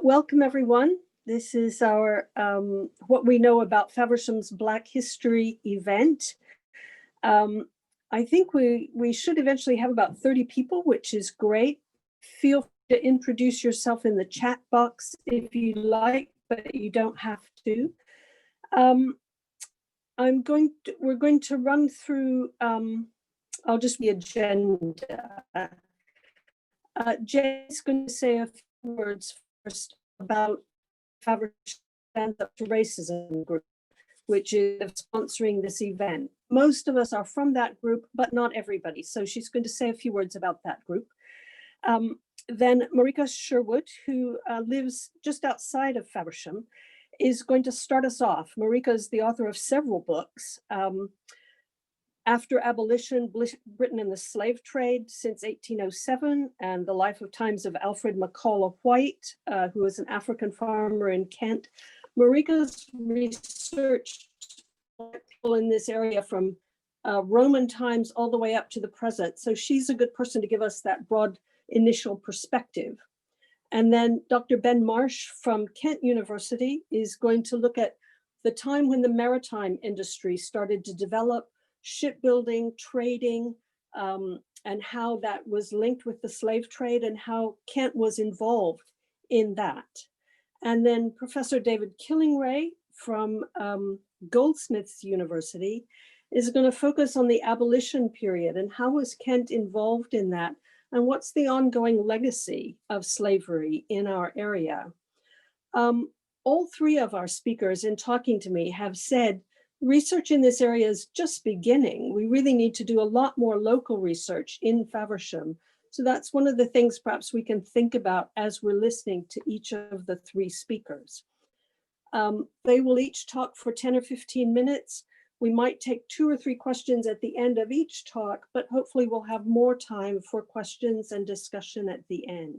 Welcome, everyone. This is our What We Know About Faversham's Black History event. I think we should eventually have about 30 people, which is great. Feel free to introduce yourself in the chat box if you like, but you don't have to. We're going to run through, I'll just the agenda. Jay's going to say a few words first about Faversham Stands Up to Racism group, which is sponsoring this event. Most of us are from that group, but not everybody. So she's going to say a few words about that group. Then Marika Sherwood, who lives just outside of Faversham, is going to start us off. Marika is the author of several books. After Abolition, Britain and the Slave Trade since 1807, and the Life of Times of Alfred Makaula-White, who was an African farmer in Kent. Marika's researched people in this area from Roman times all the way up to the present. So she's a good person to give us that broad initial perspective. And then Dr. Ben Marsh from Kent University is going to look at the time when the maritime industry started to develop, shipbuilding, trading, and how that was linked with the slave trade and how Kent was involved in that. And then Professor David Killingray from Goldsmiths University is going to focus on the abolition period and how was Kent involved in that and what's the ongoing legacy of slavery in our area. All three of our speakers in talking to me have said research in this area is just beginning. We really need to do a lot more local research in Faversham. So that's one of the things perhaps we can think about as we're listening to each of the three speakers. They will each talk for 10 or 15 minutes. We might take 2 or 3 questions at the end of each talk, but hopefully we'll have more time for questions and discussion at the end.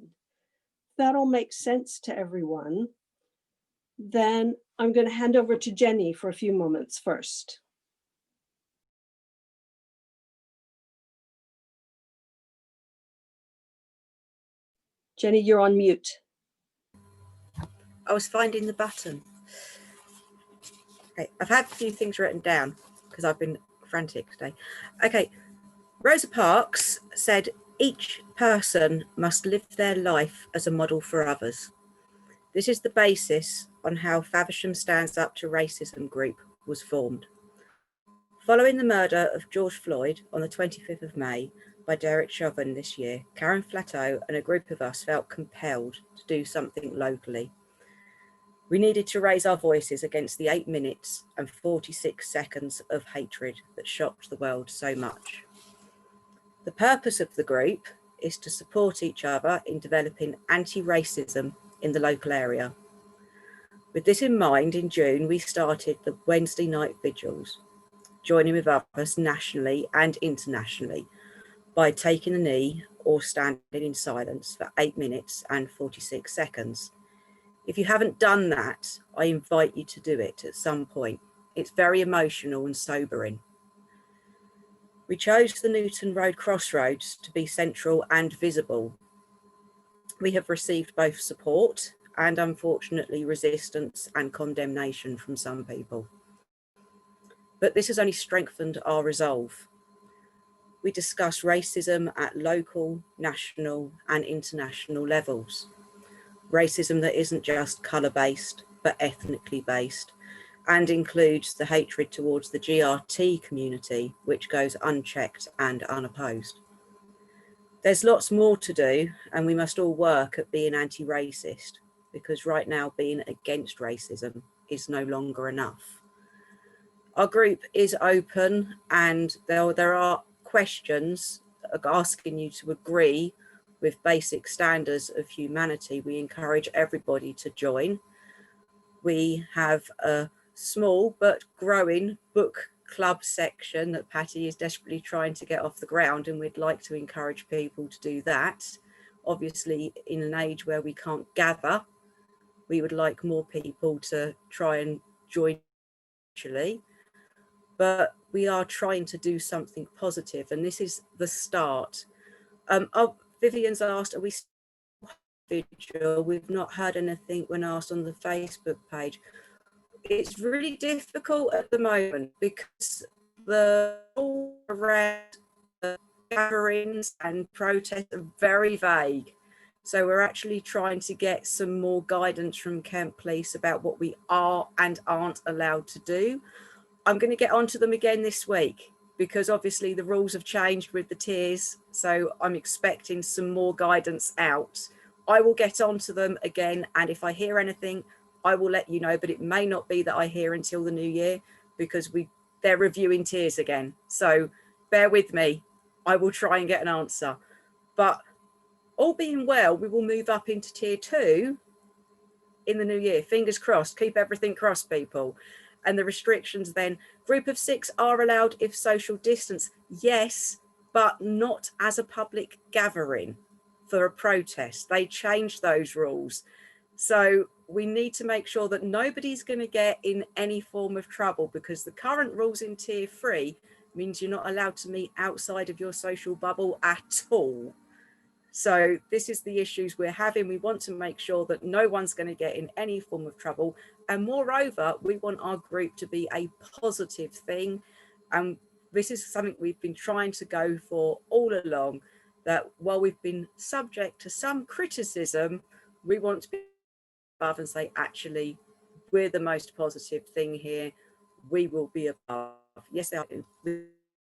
That'll make sense to everyone. Then I'm going to hand over to Jenny for a few moments first. Jenny, you're on mute. I was finding the button. Okay, I've had a few things written down because I've been frantic today. Okay, Rosa Parks said, each person must live their life as a model for others. This is the basis on how Faversham Stands Up to Racism group was formed. Following the murder of George Floyd on the 25th of May by Derek Chauvin this year, Karen Flatto and a group of us felt compelled to do something locally. We needed to raise our voices against the 8 minutes and 46 seconds of hatred that shocked the world so much. The purpose of the group is to support each other in developing anti-racism in the local area. With this in mind, in June, we started the Wednesday night vigils, joining with others nationally and internationally by taking a knee or standing in silence for 8 minutes and 46 seconds. If you haven't done that, I invite you to do it at some point. It's very emotional and sobering. We chose the Newton Road crossroads to be central and visible. We have received both support and unfortunately resistance and condemnation from some people. But this has only strengthened our resolve. We discuss racism at local, national and international levels. Racism that isn't just colour-based, but ethnically based, and includes the hatred towards the GRT community, which goes unchecked and unopposed. There's lots more to do, and we must all work at being anti-racist, because right now being against racism is no longer enough. Our group is open, and there are questions asking you to agree with basic standards of humanity. We encourage everybody to join. We have a small but growing book club section that Patty is desperately trying to get off the ground, and we'd like to encourage people to do that. Obviously, in an age where we can't gather, we would like more people to try and join virtually, but we are trying to do something positive, and this is the start. Vivian's asked, are we individual. We've not heard anything when asked on the Facebook page. It's really difficult at the moment because the all around the gatherings and protests are very vague. So we're actually trying to get some more guidance from Kent Police about what we are and aren't allowed to do. I'm going to get onto them again this week because obviously the rules have changed with the tiers. So I'm expecting some more guidance out. I will get onto them again, and if I hear anything, I will let you know, but it may not be that I hear until the new year because they're reviewing tiers again. So bear with me. I will try and get an answer. But all being well, we will move up into tier 2 in the new year. Fingers crossed. Keep everything crossed, people. And the restrictions then, group of 6 are allowed if social distance. Yes, but not as a public gathering for a protest. They changed those rules. So we need to make sure that nobody's going to get in any form of trouble, because the current rules in tier 3 means you're not allowed to meet outside of your social bubble at all. So this is the issues we're having. We want to make sure that no one's going to get in any form of trouble. And moreover, we want our group to be a positive thing. And this is something we've been trying to go for all along, that while we've been subject to some criticism, we want to be above and say, actually, we're the most positive thing here. We will be above. Yes,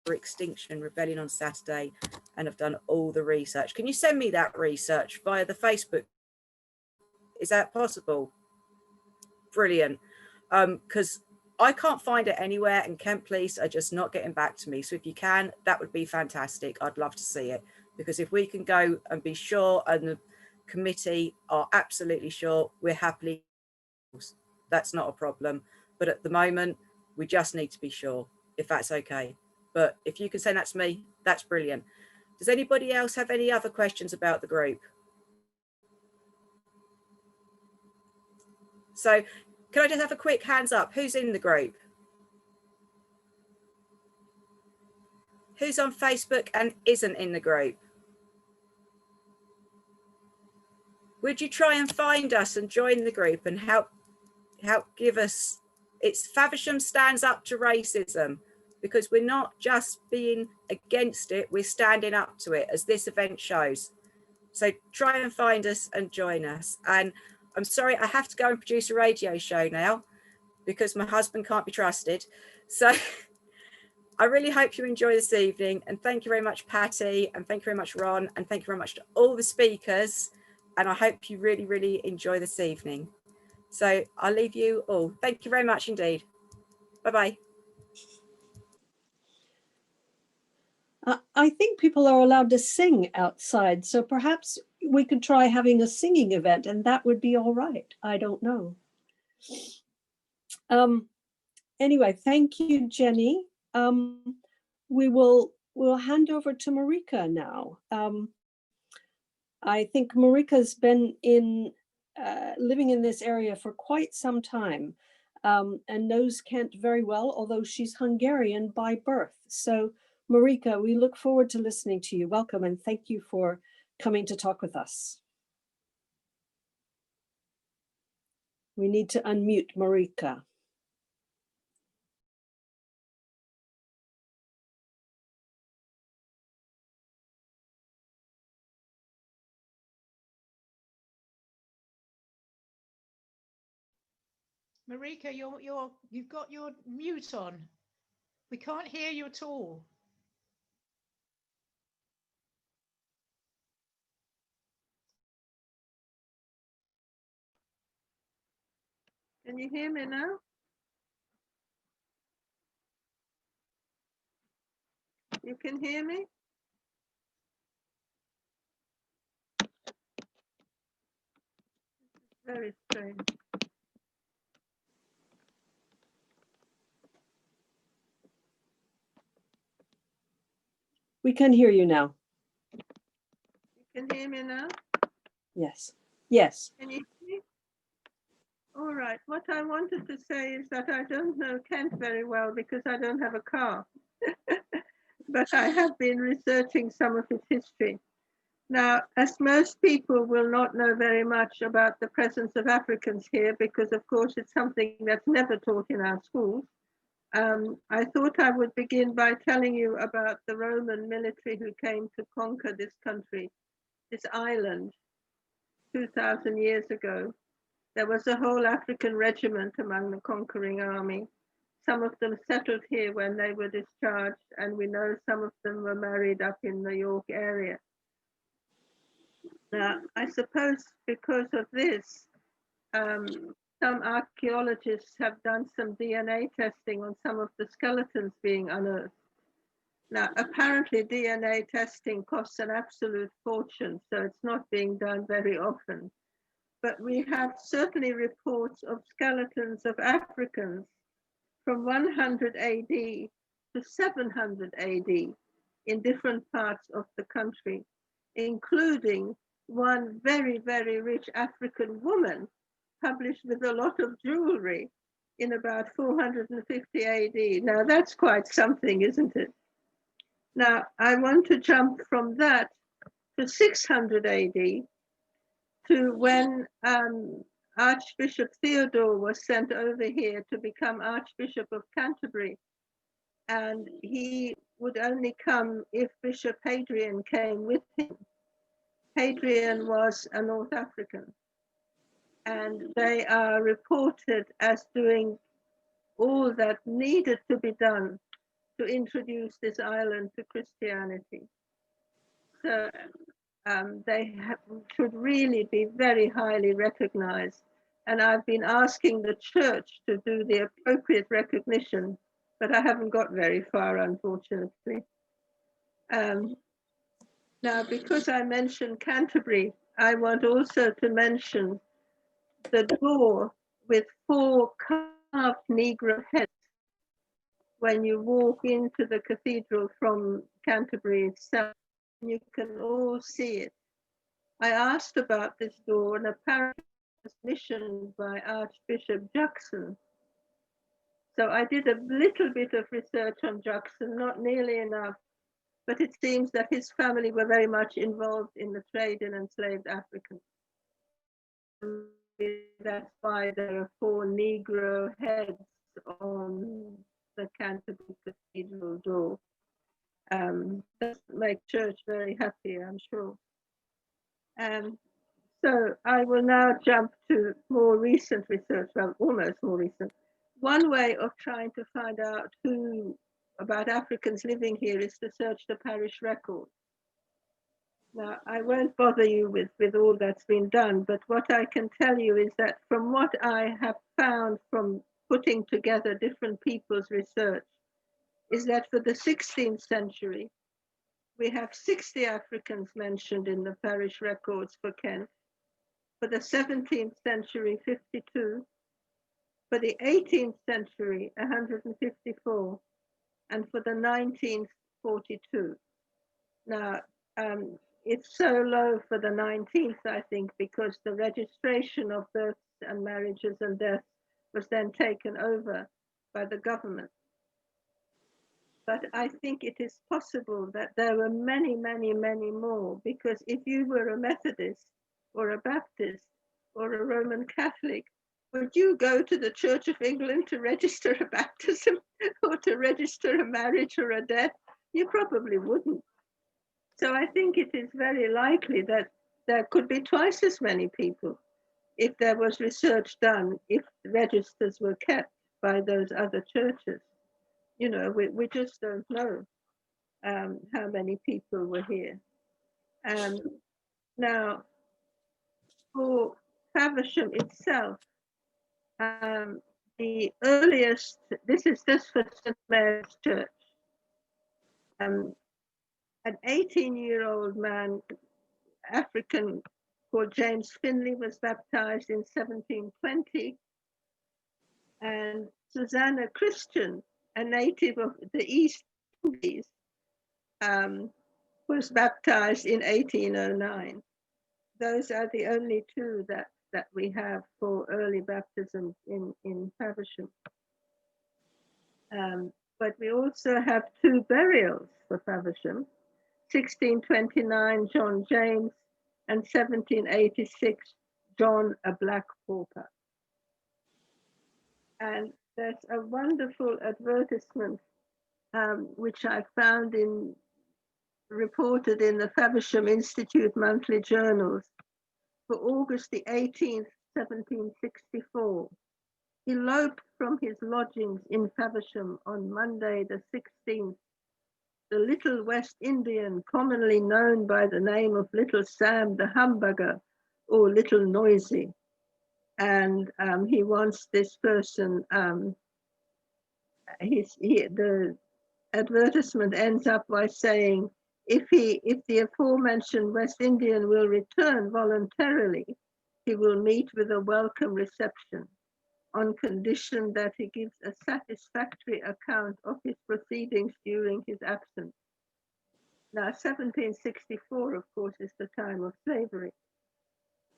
for Extinction Rebellion on Saturday, and I've done all the research. Can you send me that research via the Facebook? Is that possible? Brilliant. Because I can't find it anywhere, and Kent Police are just not getting back to me. So if you can, that would be fantastic. I'd love to see it, because if we can go and be sure, and the committee are absolutely sure, we're happily, that's not a problem. But at the moment, we just need to be sure, if that's okay. But if you can send that to me, that's brilliant. Does anybody else have any other questions about the group? So can I just have a quick hands up? Who's in the group? Who's on Facebook and isn't in the group? Would you try and find us and join the group and help give us, it's Faversham Stands Up to Racism, because we're not just being against it, we're standing up to it, as this event shows. So try and find us and join us. And I'm sorry, I have to go and produce a radio show now because my husband can't be trusted. So I really hope you enjoy this evening. And thank you very much, Patty. And thank you very much, Ron. And thank you very much to all the speakers. And I hope you really, really enjoy this evening. So I'll leave you all. Thank you very much indeed. Bye-bye. I think people are allowed to sing outside, so perhaps we could try having a singing event, and that would be all right. I don't know. Anyway, thank you, Jenny. We'll hand over to Marika now. I think Marika's been living in this area for quite some time, and knows Kent very well, although she's Hungarian by birth. So Marika, we look forward to listening to you. Welcome, and thank you for coming to talk with us. We need to unmute Marika. Marika, you've got your mute on. We can't hear you at all. Can you hear me now? You can hear me? Very strange. We can hear you now. You can hear me now? Yes. Yes. Can you hear me? All right. What I wanted to say is that I don't know Kent very well because I don't have a car. But I have been researching some of its history. Now, as most people will not know very much about the presence of Africans here, because of course it's something that's never taught in our schools, I thought I would begin by telling you about the Roman military who came to conquer this country, this island, 2,000 years ago. There was a whole African regiment among the conquering army. Some of them settled here when they were discharged, and we know some of them were married up in the York area. Now, I suppose because of this, some archaeologists have done some DNA testing on some of the skeletons being unearthed. Now, apparently DNA testing costs an absolute fortune, so it's not being done very often. But we have certainly reports of skeletons of Africans from 100 AD to 700 AD in different parts of the country, including one very, very rich African woman published with a lot of jewelry in about 450 AD. Now that's quite something, isn't it? Now I want to jump from that to 600 AD to when Archbishop Theodore was sent over here to become Archbishop of Canterbury. And he would only come if Bishop Hadrian came with him. Hadrian was a North African, and they are reported as doing all that needed to be done to introduce this island to Christianity. So they should really be very highly recognized. And I've been asking the church to do the appropriate recognition, but I haven't got very far, unfortunately. Now, because I mentioned Canterbury, I want also to mention the door with 4 carved Negro heads when you walk into the cathedral from Canterbury itself. You can all see it. I asked about this door, and apparently it was commissioned by Archbishop Juxon. So I did a little bit of research on Juxon, not nearly enough, but it seems that his family were very much involved in the trade in enslaved Africans. That's why there are 4 Negro heads on the Canterbury Cathedral door. Doesn't make church very happy, I'm sure. So I will now jump to more recent research, well, almost more recent. One way of trying to find out about Africans living here is to search the parish record. Now, I won't bother you with all that's been done, but what I can tell you is that from what I have found from putting together different people's research, is that for the 16th century, we have 60 Africans mentioned in the parish records for Kent. For the 17th century, 52. For the 18th century, 154. And for the 19th, 42. Now, it's so low for the 19th, I think, because the registration of births and marriages and deaths was then taken over by the government. But I think it is possible that there were many, many, many more, because if you were a Methodist or a Baptist or a Roman Catholic, would you go to the Church of England to register a baptism or to register a marriage or a death? You probably wouldn't. So I think it is very likely that there could be twice as many people if there was research done, if registers were kept by those other churches. You know, we just don't know how many people were here. Now, for Faversham itself, the earliest, this is just for St. Mary's Church. An 18-year-old man, African, called James Finley, was baptized in 1720. And Susanna Christian, a native of the East Indies, was baptized in 1809. Those are the only 2 that we have for early baptism in Faversham. But we also have 2 burials for Faversham. 1629, John James, and 1786, John a Black Pauper. And there's a wonderful advertisement which I found reported in the Faversham Institute monthly journals for August the 18th, 1764. Eloped from his lodgings in Faversham on Monday the 16th, the little West Indian, commonly known by the name of Little Sam the Humbuger or Little Noisy. And he wants this person, the advertisement ends up by saying, if the aforementioned West Indian will return voluntarily, he will meet with a welcome reception on condition that he gives a satisfactory account of his proceedings during his absence. Now, 1764, of course, is the time of slavery.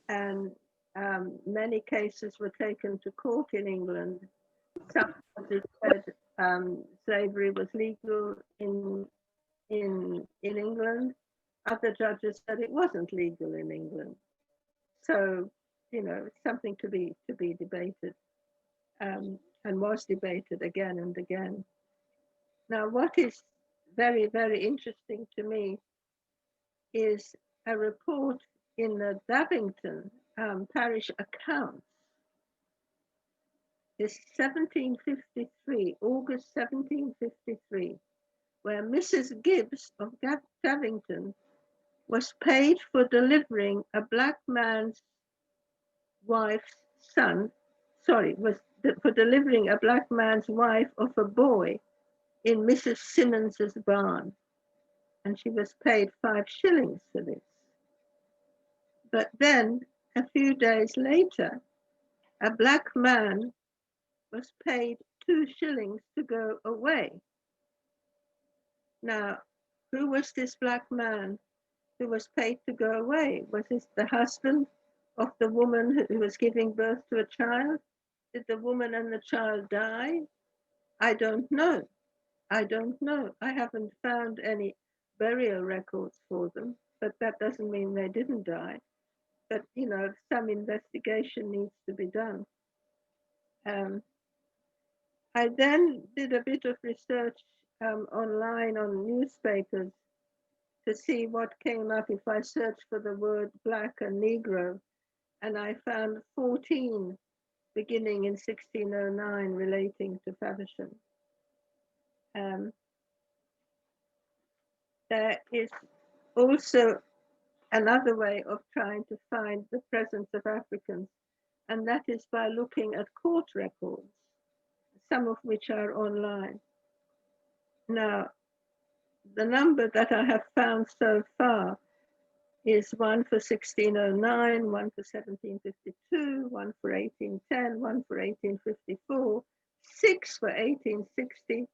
And many cases were taken to court in England. Some judges said slavery was legal in England. Other judges said it wasn't legal in England. So, you know, it's something to be debated, and was debated again and again. Now, what is very, very interesting to me is a report in the Davington parish accounts. This 1753, August 1753, where Mrs. Gibbs of Davington was paid for delivering a black man's wife's son, for delivering a black man's wife of a boy in Mrs. Simmons's barn. And she was paid 5 shillings for this. But then, a few days later, a black man was paid 2 shillings to go away. Now, who was this black man who was paid to go away? Was this the husband of the woman who was giving birth to a child? Did the woman and the child die? I don't know. I don't know. I haven't found any burial records for them, but that doesn't mean they didn't die. But, you know, some investigation needs to be done. I then did a bit of research online on newspapers to see what came up if I searched for the word black and Negro, and I found 14 beginning in 1609 relating to Faversham. There is also another way of trying to find the presence of Africans, and that is by looking at court records, some of which are online. Now, the number that I have found so far is one for 1609, one for 1752, one for 1810, one for 1854, 6 for 1860,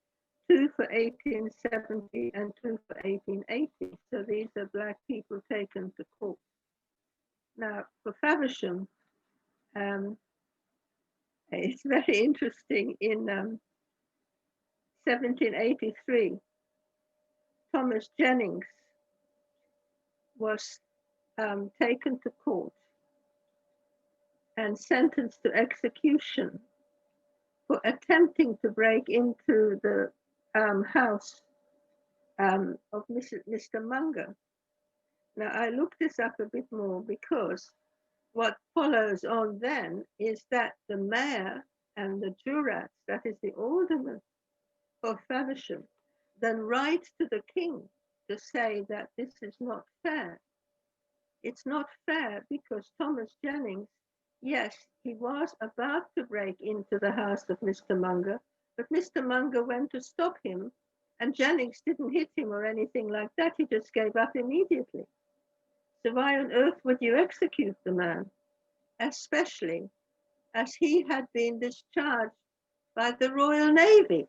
2 for 1870, and 2 for 1880. So these are black people taken to court. Now, for Faversham, it's very interesting. In 1783, Thomas Jennings was taken to court and sentenced to execution for attempting to break into the house of Mr. Munger. Now, I looked this up a bit more because what follows on then is that the mayor and the jurats, that is the alderman of Faversham, then write to the king to say that this is not fair. It's not fair because Thomas Jennings, yes, he was about to break into the house of Mr. Munger, but Mr. Munger went to stop him, and Jennings didn't hit him or anything like that. He just gave up immediately. So why on earth would you execute the man? Especially as he had been discharged by the Royal Navy.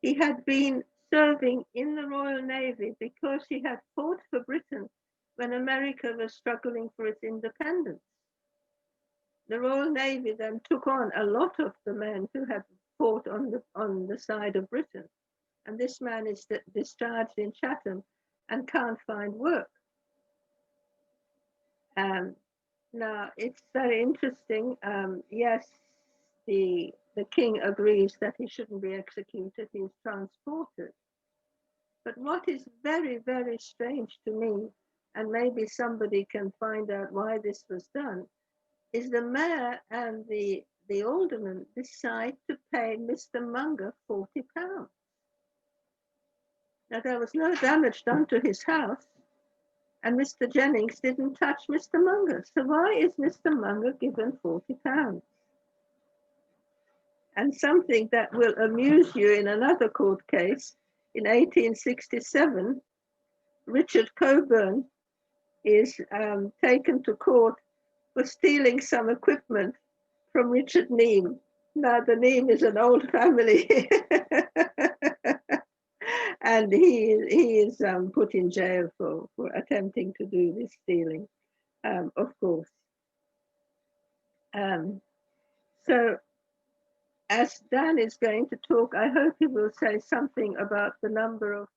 He had been serving in the Royal Navy because he had fought for Britain when America was struggling for its independence. The Royal Navy then took on a lot of the men who had fought on the side of Britain. And this man is discharged in Chatham and can't find work. Now, it's very interesting. Yes, the king agrees that he shouldn't be executed, he's transported. But what is very, very strange to me, and maybe somebody can find out why this was done, is the mayor and the alderman decide to pay Mr. Munger £40. Now, there was no damage done to his house, and Mr. Jennings didn't touch Mr. Munger. So why is Mr. Munger given £40? And something that will amuse you, in another court case, in 1867, Richard Coburn is taken to court for stealing some equipment from Richard Neame. Now, the Neame is an old family. And he is put in jail for attempting to do this stealing, of course. So, as Dan is going to talk, I hope he will say something about the number of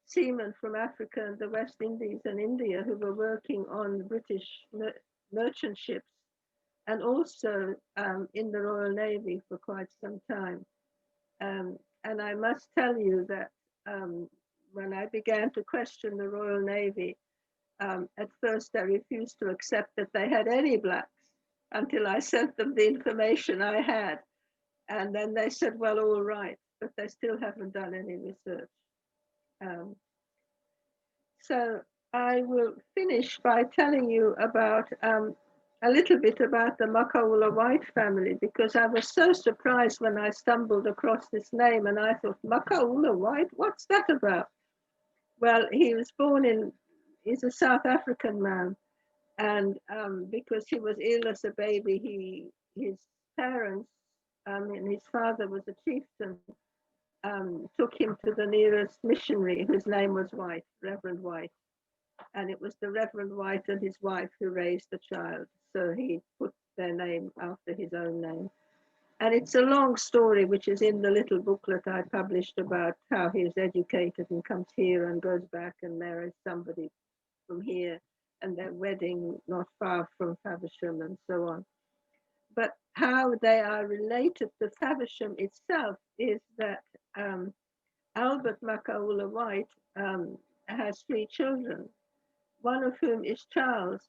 seamen from Africa and the West Indies and India who were working on British merchant ships, and also in the Royal Navy for quite some time. And I must tell you that when I began to question the Royal Navy, at first they refused to accept that they had any blacks until I sent them the information I had. And then they said, well, all right, but they still haven't done any research. So I will finish by telling you about a little bit about the Makaula-White family, because I was so surprised when I stumbled across this name and I thought, Makaula-White, what's that about? Well, he was he's a South African man, and because he was ill as a baby, his parents, and his father was a chieftain, took him to the nearest missionary whose name was White, Reverend White. And it was the Reverend White and his wife who raised the child. So he put their name after his own name. And it's a long story, which is in the little booklet I published about how he is educated and comes here and goes back and marries somebody from here, and their wedding not far from Faversham and so on. But how they are related to Faversham itself is that Albert Makaula-White has 3 children, one of whom is Charles,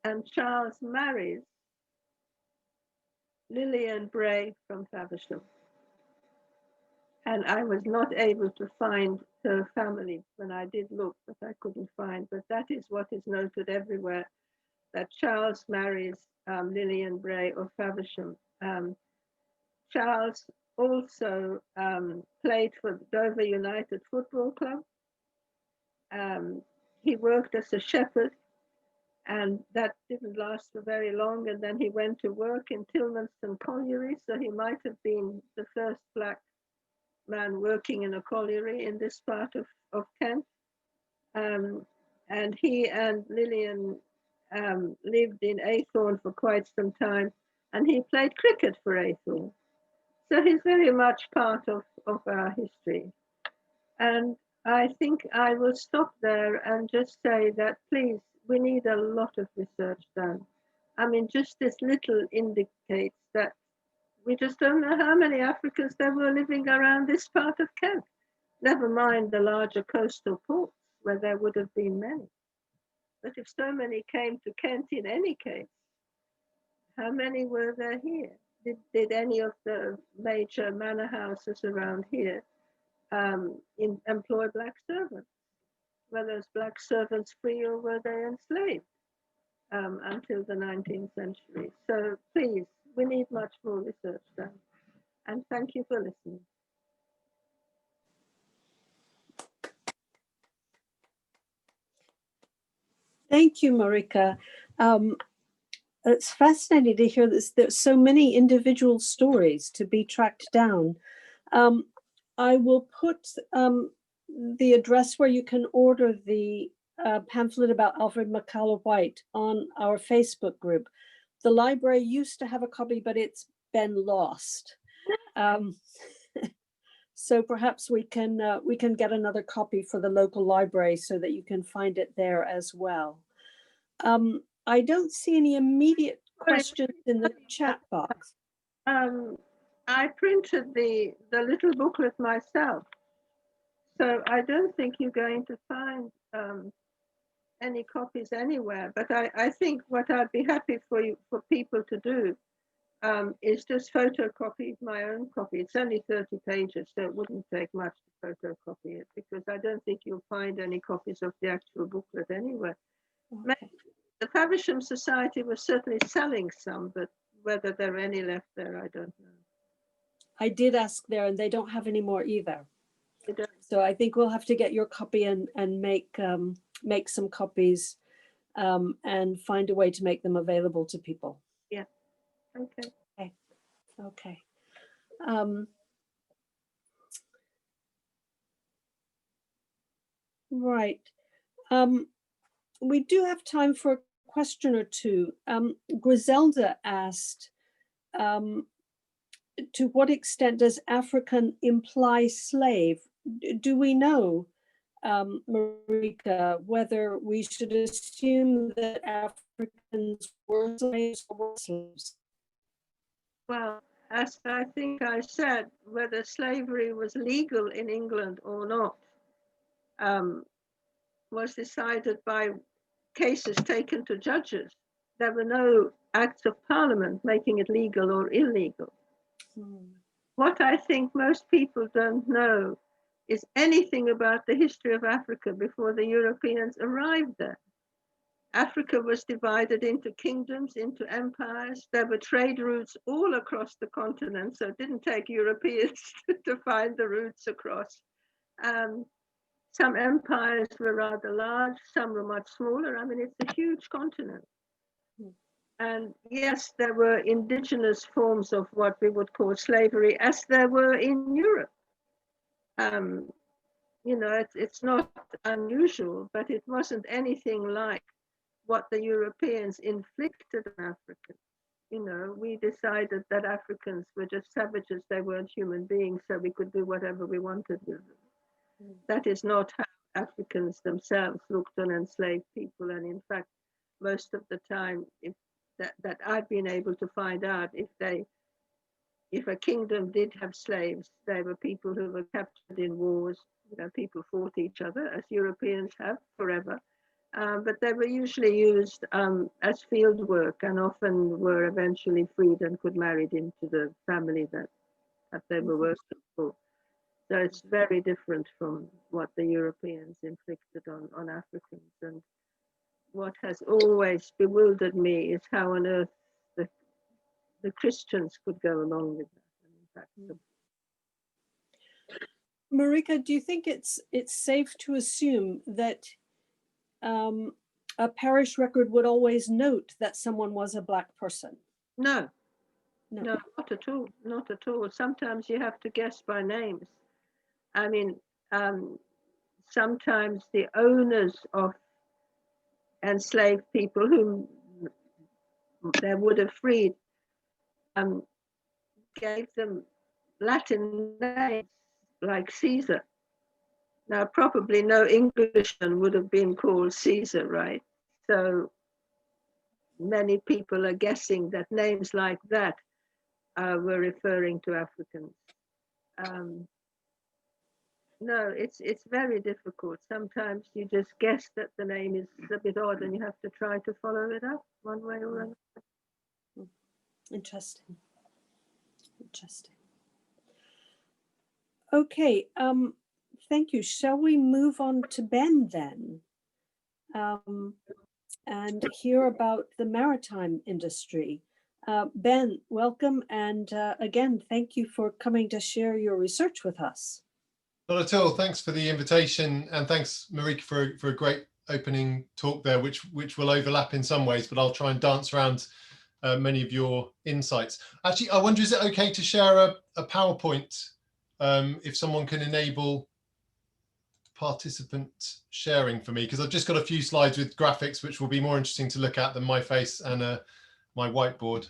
and Charles marries Lillian Bray from Faversham. And I was not able to find her family when I did look, but I couldn't find. But that is what is noted everywhere, that Charles marries Lillian Bray of Faversham. Charles also played for Dover United Football Club. He worked as a shepherd, and that didn't last for very long. And then he went to work in Tilmanston Colliery, so he might have been the first black man working in a colliery in this part of Kent. And he and Lillian lived in Aythorne for quite some time, and he played cricket for Aythorne. So he's very much part of our history. And I think I will stop there and just say that, please, we need a lot of research done. I mean, just this little indicates that we just don't know how many Africans there were living around this part of Kent, never mind the larger coastal ports where there would have been many. But if so many came to Kent in any case, how many were there here? Did any of the major manor houses around here employ black servants? Were those black servants free or were they enslaved until the 19th century? So please, we need much more research done. And thank you for listening. Thank you, Marika. It's fascinating to hear this. There's so many individual stories to be tracked down. I will put the address where you can order the pamphlet about Alfred Makaula-White on our Facebook group. The library used to have a copy, but it's been lost. So perhaps we can get another copy for the local library so that you can find it there as well. I don't see any immediate questions in the chat box. I printed the little booklet myself, so I don't think you're going to find any copies anywhere. But I think what I'd be happy for people to do is just photocopy my own copy. It's only 30 pages, so it wouldn't take much to photocopy it, because I don't think you'll find any copies of the actual booklet anywhere. Okay. The Faversham Society was certainly selling some, but whether there are any left there, I don't know. I did ask there, and they don't have any more either. They don't. So I think we'll have to get your copy and make some copies and find a way to make them available to people. Yeah. Okay. Okay. Right. We do have time for a question or two. Griselda asked, to what extent does African imply slave? Do we know, Marika, whether we should assume that Africans were slaves or were slaves? Well, as I think I said, whether slavery was legal in England or not was decided by cases taken to judges. There were no acts of parliament making it legal or illegal. What I think most people don't know is anything about the history of Africa before the Europeans arrived there. Africa was divided into kingdoms, into empires. There were trade routes all across the continent, so it didn't take Europeans to find the routes across. Some empires were rather large, some were much smaller. I mean, it's a huge continent. And yes, there were indigenous forms of what we would call slavery, as there were in Europe. You know, it's not unusual, but it wasn't anything like what the Europeans inflicted on Africans. You know, we decided that Africans were just savages, they weren't human beings, so we could do whatever we wanted with them. That is not how Africans themselves looked on enslaved people. And in fact, most of the time, that I've been able to find out, if a kingdom did have slaves, they were people who were captured in wars. You know, people fought each other, as Europeans have forever. But they were usually used as field work, and often were eventually freed and could marry into the family that they were working for. So it's very different from what the Europeans inflicted on Africans. And what has always bewildered me is how on earth the Christians could go along with that. And in fact, Marika, do you think it's safe to assume that a parish record would always note that someone was a Black person? No, not at all. Not at all. Sometimes you have to guess by names. I mean, sometimes the owners of enslaved people whom they would have freed gave them Latin names like Caesar. Now, probably no Englishman would have been called Caesar, right? So many people are guessing that names like that were referring to Africans. No, it's very difficult. Sometimes you just guess that the name is a bit odd and you have to try to follow it up one way or another. Interesting. Okay, thank you. Shall we move on to Ben then? And hear about the maritime industry. Ben, welcome. And again, thank you for coming to share your research with us. Not at all. Thanks for the invitation, and thanks, Marika, for a great opening talk there, which will overlap in some ways, but I'll try and dance around many of your insights. Actually, I wonder, is it okay to share a PowerPoint if someone can enable participant sharing for me? Because I've just got a few slides with graphics, which will be more interesting to look at than my face and my whiteboard.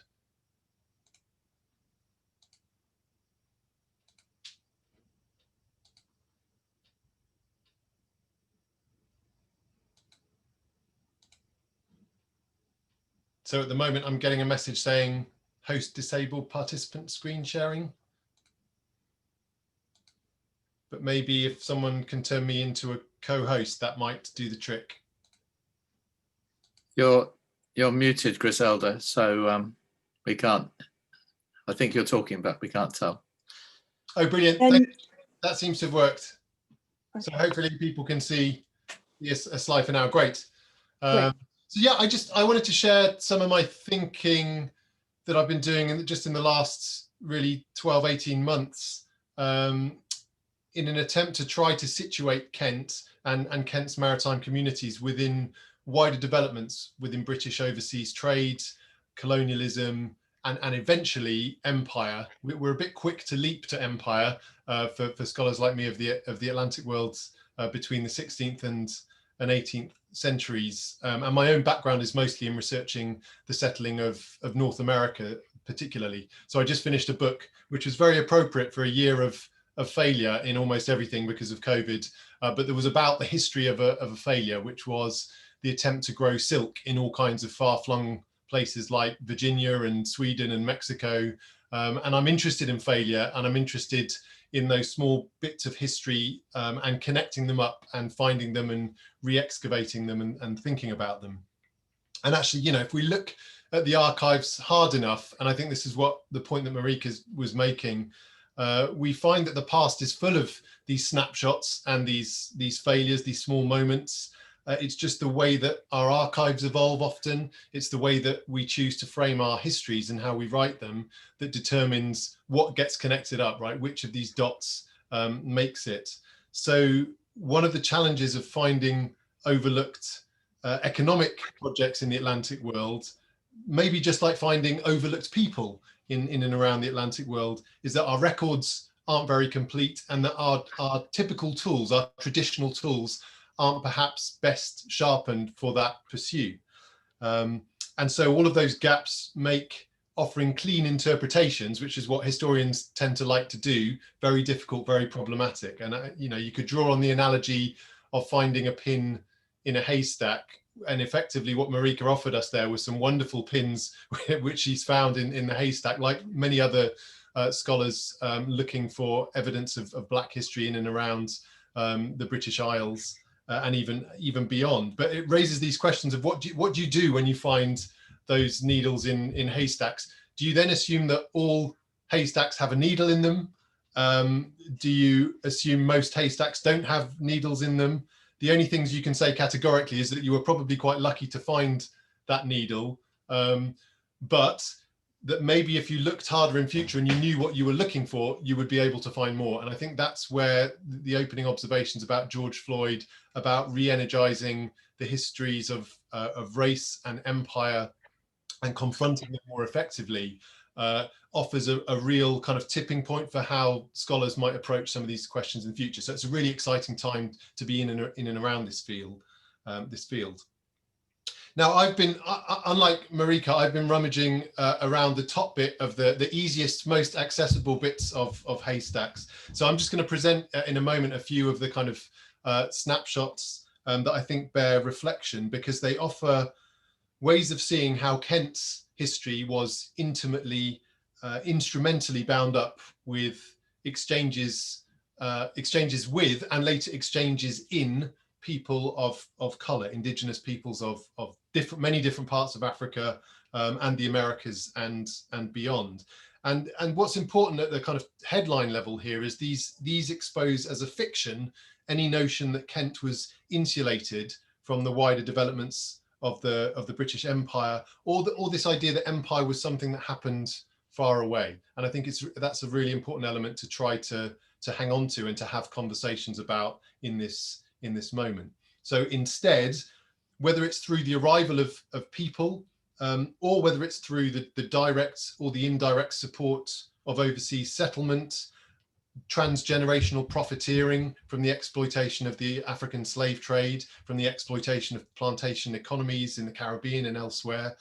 So at the moment, I'm getting a message saying host disabled participant screen sharing. But maybe if someone can turn me into a co-host, that might do the trick. You're muted, Griselda, so we can't. I think you're talking, but we can't tell. Oh, brilliant. And That seems to have worked. So hopefully people can see a slide for now. Great. So yeah, I wanted to share some of my thinking that I've been doing just in the last really 12, 18 months in an attempt to try to situate Kent and Kent's maritime communities within wider developments within British overseas trade, colonialism, and eventually empire. We're a bit quick to leap to empire for scholars like me of the Atlantic worlds between the 16th and 18th centuries. And my own background is mostly in researching the settling of North America, particularly. So I just finished a book which was very appropriate for a year of failure in almost everything because of COVID. But there was about the history of a failure, which was the attempt to grow silk in all kinds of far-flung places like Virginia and Sweden and Mexico. And I'm interested in failure, and I'm interested in those small bits of history and connecting them up and finding them and re-excavating them and thinking about them. And actually, you know, if we look at the archives hard enough, and I think this is what the point that Marika was making, we find that the past is full of these snapshots and these failures, these small moments. It's just the way that our archives evolve often. It's the way that we choose to frame our histories and how we write them that determines what gets connected up, right? Which of these dots makes it. So one of the challenges of finding overlooked economic projects in the Atlantic world, maybe just like finding overlooked people in and around the Atlantic world, is that our records aren't very complete and that our typical tools, our traditional tools, aren't perhaps best sharpened for that pursuit. And so all of those gaps make offering clean interpretations, which is what historians tend to like to do, very difficult, very problematic. And you know, you could draw on the analogy of finding a pin in a haystack, and effectively what Marika offered us there was some wonderful pins which she's found in the haystack, like many other scholars looking for evidence of Black history in and around the British Isles. And even beyond. But it raises these questions of what do you do when you find those needles in haystacks? Do you then assume that all haystacks have a needle in them? Do you assume most haystacks don't have needles in them? The only things you can say categorically is that you were probably quite lucky to find that needle, but that maybe if you looked harder in future and you knew what you were looking for, you would be able to find more. And I think that's where the opening observations about George Floyd, about re-energizing the histories of race and empire and confronting them more effectively, offers a real kind of tipping point for how scholars might approach some of these questions in future. So it's a really exciting time to be in and around this field. Now, I've been, unlike Marika, I've been rummaging around the top bit of the easiest, most accessible bits of haystacks. So I'm just going to present in a moment a few of the kind of snapshots that I think bear reflection, because they offer ways of seeing how Kent's history was intimately, instrumentally bound up with exchanges with and later exchanges in people of color, indigenous peoples of many different parts of Africa and the Americas and beyond. And what's important at the kind of headline level here is these expose as a fiction any notion that Kent was insulated from the wider developments of the British Empire, or this idea that empire was something that happened far away. And I think that's a really important element to try to hang on to and to have conversations about in this moment. So instead, whether it's through the arrival of people or whether it's through the direct or the indirect support of overseas settlement, transgenerational profiteering from the exploitation of the African slave trade, from the exploitation of plantation economies in the Caribbean and elsewhere,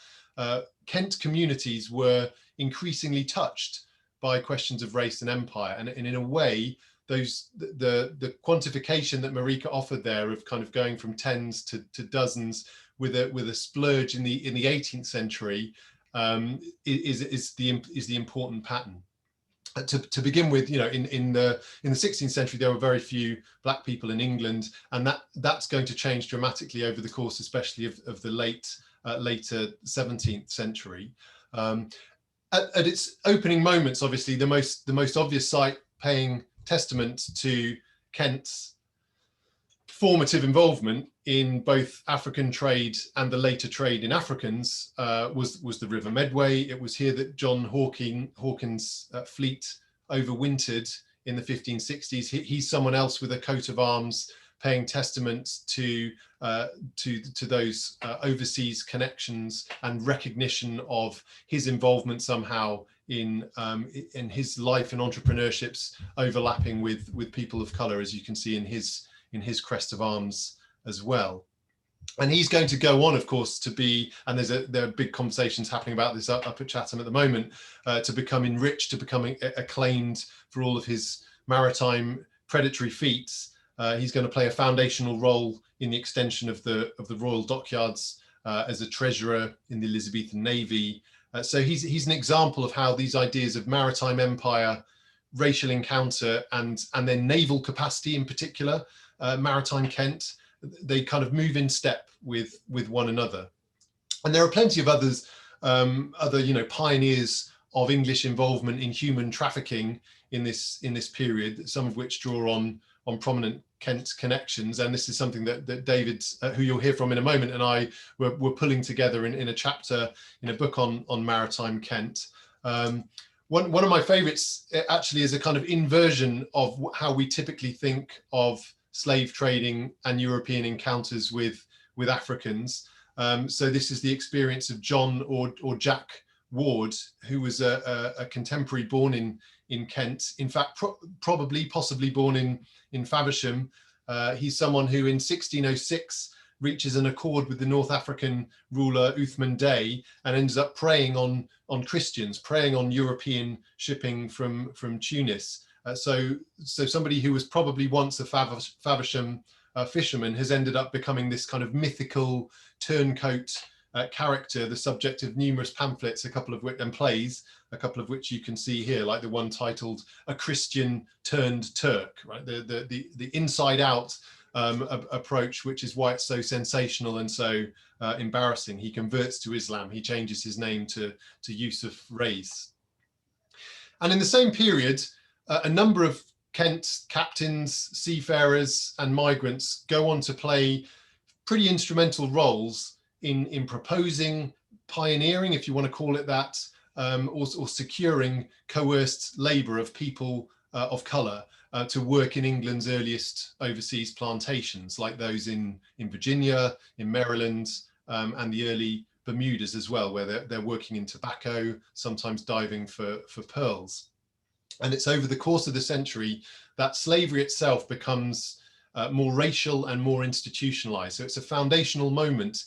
Kent communities were increasingly touched by questions of race and empire. And in a way, the quantification that Marika offered there of kind of going from tens to dozens with a splurge in the 18th century is the important pattern. To begin with, you know, in the 16th century, there were very few black people in England, and that's going to change dramatically over the course, especially of the later 17th century. At its opening moments, obviously, the most obvious site paying testament to Kent's formative involvement in both African trade and the later trade in Africans was the River Medway. It was here that John Hawkins' fleet overwintered in the 1560s. He's someone else with a coat of arms paying testament to those overseas connections and recognition of his involvement somehow in his life and entrepreneurships overlapping with people of colour, as you can see in his crest of arms as well. And he's going to go on, of course, to be, and there are big conversations happening about this up at Chatham at the moment, to become enriched, to becoming acclaimed for all of his maritime predatory feats. He's going to play a foundational role in the extension of the Royal Dockyards as a treasurer in the Elizabethan Navy. So he's an example of how these ideas of maritime empire, racial encounter, and then naval capacity in particular, maritime Kent, they kind of move in step with one another. And there are plenty of other pioneers of English involvement in human trafficking in this period, some of which draw on prominent Kent connections. And this is something that David, who you'll hear from in a moment, and I were pulling together in a chapter in a book on maritime Kent. One of my favorites actually is a kind of inversion of how we typically think of slave trading and European encounters with Africans. So this is the experience of John or Jack Ward, who was a contemporary born in Kent. In fact, possibly born in Faversham. He's someone who in 1606 reaches an accord with the North African ruler Uthman Dey and ends up preying on Christians, preying on European shipping from Tunis. So somebody who was probably once a Faversham fisherman has ended up becoming this kind of mythical turncoat character, the subject of numerous pamphlets, and plays, a couple of which you can see here, like the one titled "A Christian Turned Turk," right? The inside out approach, which is why it's so sensational and so embarrassing. He converts to Islam. He changes his name to Yusuf Reis. And in the same period, a number of Kent captains, seafarers, and migrants go on to play pretty instrumental roles in proposing, pioneering, if you want to call it that, or securing coerced labour of people of colour to work in England's earliest overseas plantations, like those in Virginia, in Maryland, and the early Bermudas as well, where they're working in tobacco, sometimes diving for pearls. And it's over the course of the century that slavery itself becomes more racial and more institutionalized. So it's a foundational moment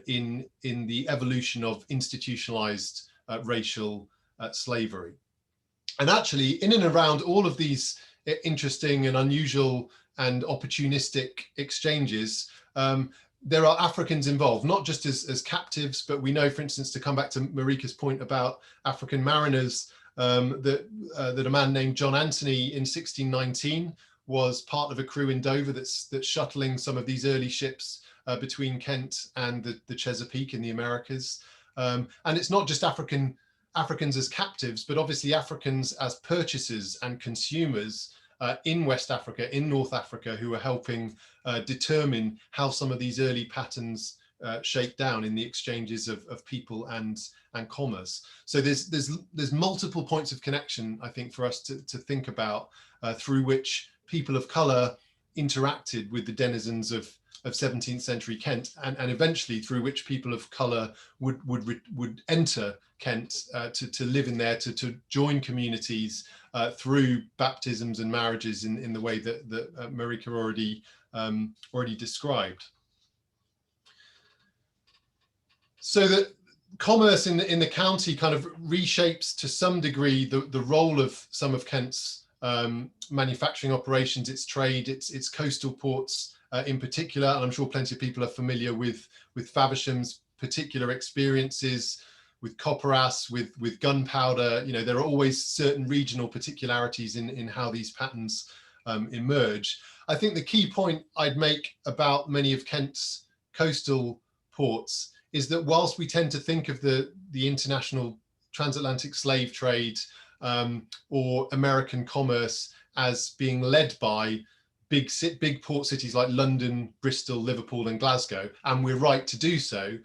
in the evolution of institutionalized racial slavery. And actually, in and around all of these interesting and unusual and opportunistic exchanges, there are Africans involved, not just as captives, but we know, for instance, to come back to Marika's point about African mariners, that a man named John Anthony in 1619 was part of a crew in Dover that's shuttling some of these early ships between Kent and the Chesapeake in the Americas. And it's not just Africans as captives, but obviously Africans as purchasers and consumers in West Africa, in North Africa, who are helping determine how some of these early patterns shape down in the exchanges of people and commerce. So there's multiple points of connection, I think, for us to think about through which people of colour interacted with the denizens of 17th century Kent, and eventually through which people of colour would enter Kent to live in there, to join communities through baptisms and marriages in the way that Marika already described. So that commerce in the county kind of reshapes to some degree the role of some of Kent's manufacturing operations, its trade, its coastal ports, in particular, and I'm sure plenty of people are familiar with Faversham's particular experiences with copperas, with gunpowder. You know, there are always certain regional particularities in how these patterns emerge. I think the key point I'd make about many of Kent's coastal ports is that whilst we tend to think of the international transatlantic slave trade or American commerce as being led by big port cities like London, Bristol, Liverpool and Glasgow, and we're right to do so,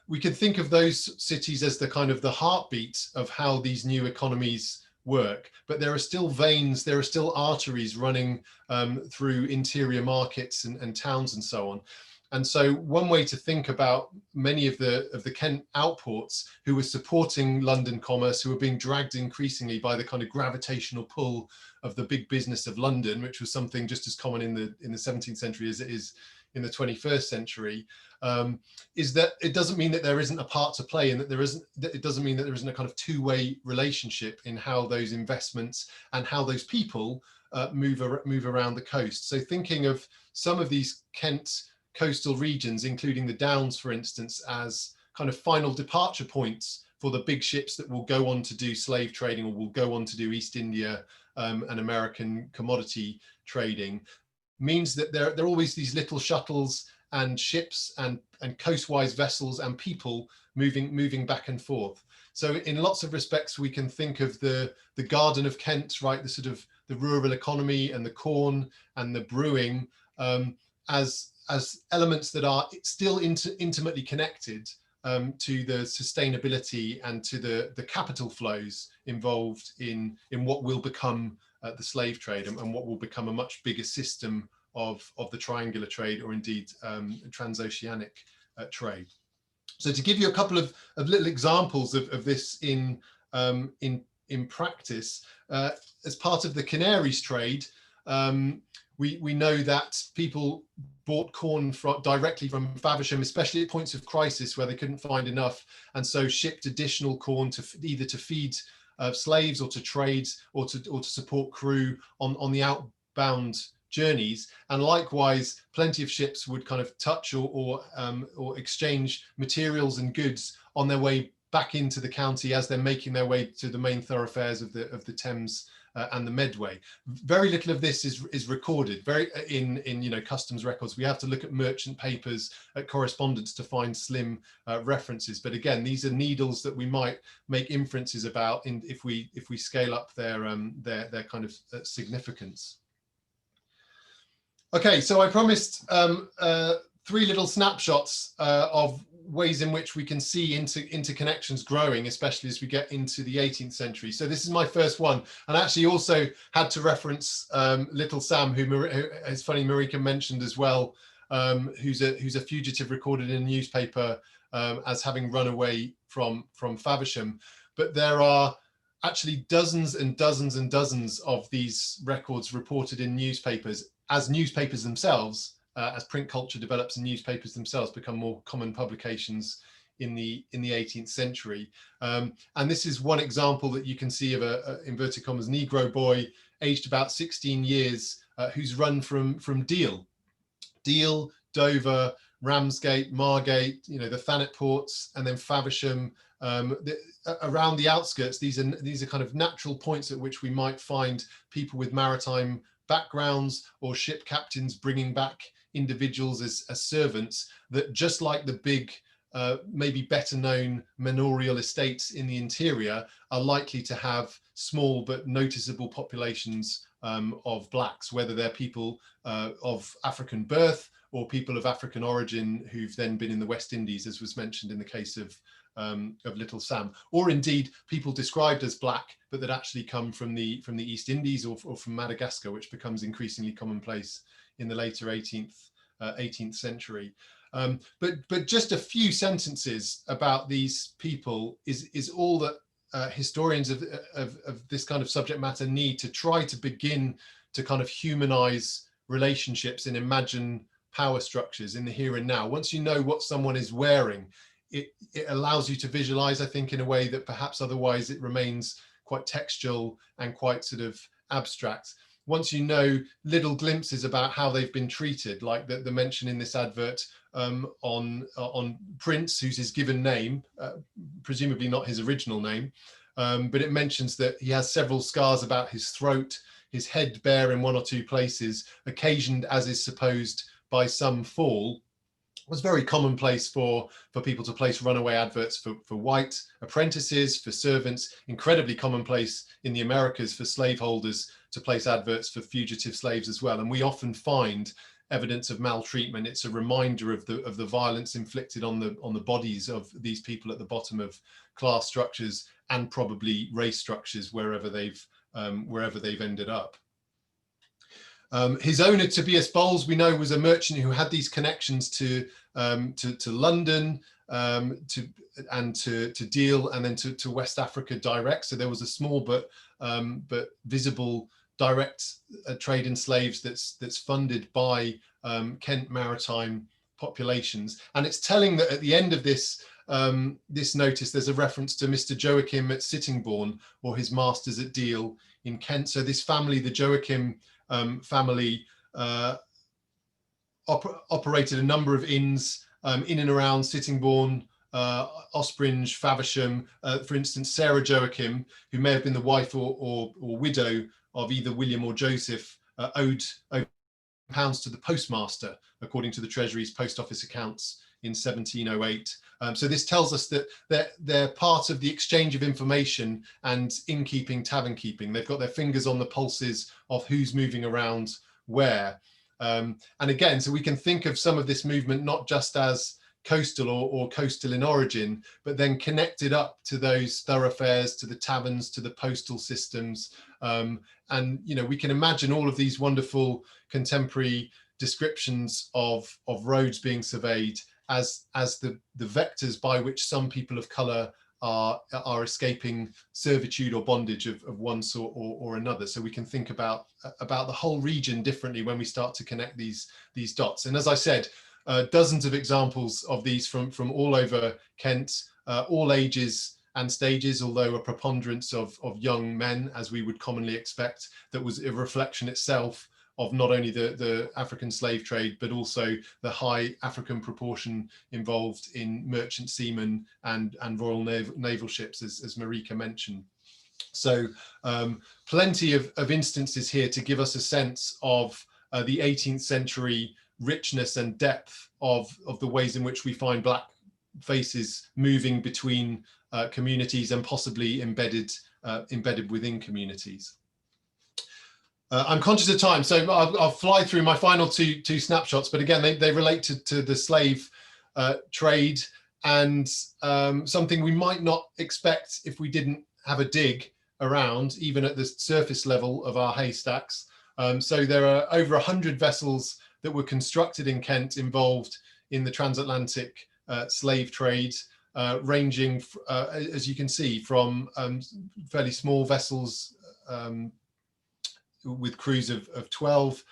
we can think of those cities as the kind of the heartbeat of how these new economies work. But there are still veins, there are still arteries running through interior markets and towns and so on. And so one way to think about many of the Kent outports who were supporting London commerce, who were being dragged increasingly by the kind of gravitational pull of the big business of London, which was something just as common in the 17th century as it is in the 21st century, is that it doesn't mean that there isn't a part to play, and it doesn't mean that there isn't a kind of two-way relationship in how those investments and how those people move around the coast. So thinking of some of these Kent coastal regions, including the Downs, for instance, as kind of final departure points for the big ships that will go on to do slave trading or will go on to do East India and American commodity trading, means that there are always these little shuttles and ships and coastwise vessels and people moving back and forth. So in lots of respects, we can think of the Garden of Kent, right, the sort of the rural economy and the corn and the brewing as elements that are still intimately connected to the sustainability and to the capital flows involved in what will become the slave trade and what will become a much bigger system of the triangular trade, or indeed transoceanic trade. So to give you a couple of little examples of this in practice, as part of the Canaries trade, we know that people bought corn directly from Faversham, especially at points of crisis where they couldn't find enough, and so shipped additional corn to either to feed slaves or to trade or to support crew on the outbound journeys. And likewise, plenty of ships would kind of touch or exchange materials and goods on their way back into the county as they're making their way to the main thoroughfares of the Thames and the Medway. Very little of this is recorded in customs records. We have to look at merchant papers, at correspondence to find slim references. But again, these are needles that we might make inferences about if we scale up their kind of significance. Okay, so I promised 3 little snapshots of ways in which we can see interconnections growing, especially as we get into the 18th century. So this is my first one, and I actually also had to reference Little Sam, who it's funny Marika mentioned as well, who's a fugitive recorded in a newspaper as having run away from Faversham. But there are actually dozens and dozens and dozens of these records reported in newspapers as newspapers themselves. As print culture develops and newspapers themselves become more common publications in the 18th century. And this is one example that you can see of a inverted commas Negro boy aged about 16 years who's run from Deal, Dover, Ramsgate, Margate, the Thanet ports, and then Faversham. Around the outskirts, these are kind of natural points at which we might find people with maritime backgrounds or ship captains bringing back individuals as servants that, just like the big, maybe better known manorial estates in the interior, are likely to have small but noticeable populations of blacks, whether they're people of African birth or people of African origin who've then been in the West Indies, as was mentioned in the case of Little Sam, or indeed people described as black but that actually come from the East Indies or from Madagascar, which becomes increasingly commonplace in the later 18th century. But just a few sentences about these people is all that historians of this kind of subject matter need to try to begin to kind of humanize relationships and imagine power structures in the here and now. Once you know what someone is wearing, it allows you to visualize, I think, in a way that perhaps otherwise it remains quite textual and quite sort of abstract. once you know little glimpses about how they've been treated, like the mention in this advert on Prince, who's his given name, presumably not his original name, but it mentions that he has several scars about his throat, his head bare in 1 or 2 places, occasioned, as is supposed, by some fall. It was very commonplace for people to place runaway adverts for white apprentices, for servants, incredibly commonplace in the Americas for slaveholders to place adverts for fugitive slaves as well. And we often find evidence of maltreatment. It's a reminder of the violence inflicted on the bodies of these people at the bottom of class structures and probably race structures wherever they've ended up. His owner, Tobias Bowles, we know, was a merchant who had these connections to London, to Deal, and then to West Africa direct. So there was a small but visible direct trade in slaves that's funded by Kent maritime populations. And it's telling that at the end of this this notice, there's a reference to Mr. Joachim at Sittingbourne, or his masters at Deal in Kent. So this family, the Joachim family, operated a number of inns in and around Sittingbourne, Ospringe, Faversham. For instance, Sarah Joachim, who may have been the wife or widow of either William or Joseph, owed £1 to the postmaster, according to the Treasury's post office accounts in 1708. So this tells us that they're part of the exchange of information and innkeeping, tavern keeping. They've got their fingers on the pulses of who's moving around where. And again, so we can think of some of this movement not just as coastal or coastal in origin, but then connected up to those thoroughfares, to the taverns, to the postal systems. And, you know, we can imagine all of these wonderful contemporary descriptions of roads being surveyed as the vectors by which some people of colour are escaping servitude or bondage of one sort or another. So we can think about the whole region differently when we start to connect these dots. And as I said, dozens of examples of these from all over Kent, all ages and stages, although a preponderance of young men, as we would commonly expect. That was a reflection itself of not only the African slave trade, but also the high African proportion involved in merchant seamen and Royal Naval ships, as Marika mentioned. So plenty of instances here to give us a sense of the 18th century richness and depth of the ways in which we find Black faces moving between communities and possibly embedded within communities. I'm conscious of time, so I'll fly through my final two snapshots, but again, they relate to the slave trade, and something we might not expect if we didn't have a dig around, even at the surface level of our haystacks. So there are over 100 vessels that were constructed in Kent involved in the transatlantic slave trade, ranging, as you can see, from fairly small vessels with crews of 12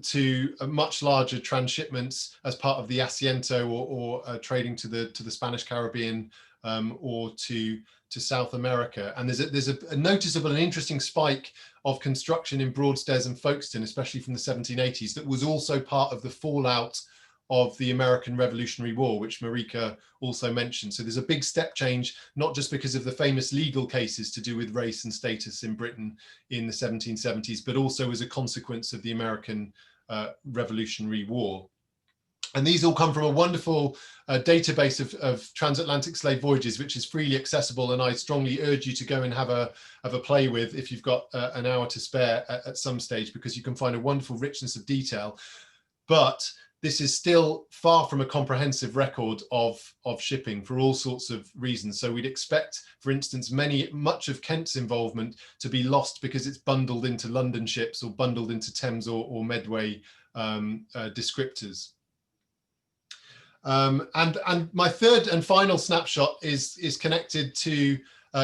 to much larger transshipments as part of the Asiento or trading to the Spanish Caribbean or to South America. And there's a noticeable and interesting spike of construction in Broadstairs and Folkestone, especially from the 1780s, that was also part of the fallout of the American Revolutionary War, which Marika also mentioned. So there's a big step change, not just because of the famous legal cases to do with race and status in Britain in the 1770s, but also as a consequence of the American Revolutionary War. And these all come from a wonderful database of transatlantic slave voyages, which is freely accessible, and I strongly urge you to go and have a play with if you've got an hour to spare at some stage, because you can find a wonderful richness of detail. But this is still far from a comprehensive record of shipping for all sorts of reasons. So we'd expect, for instance, much of Kent's involvement to be lost because it's bundled into London ships or bundled into Thames or Medway descriptors. And my third and final snapshot is connected to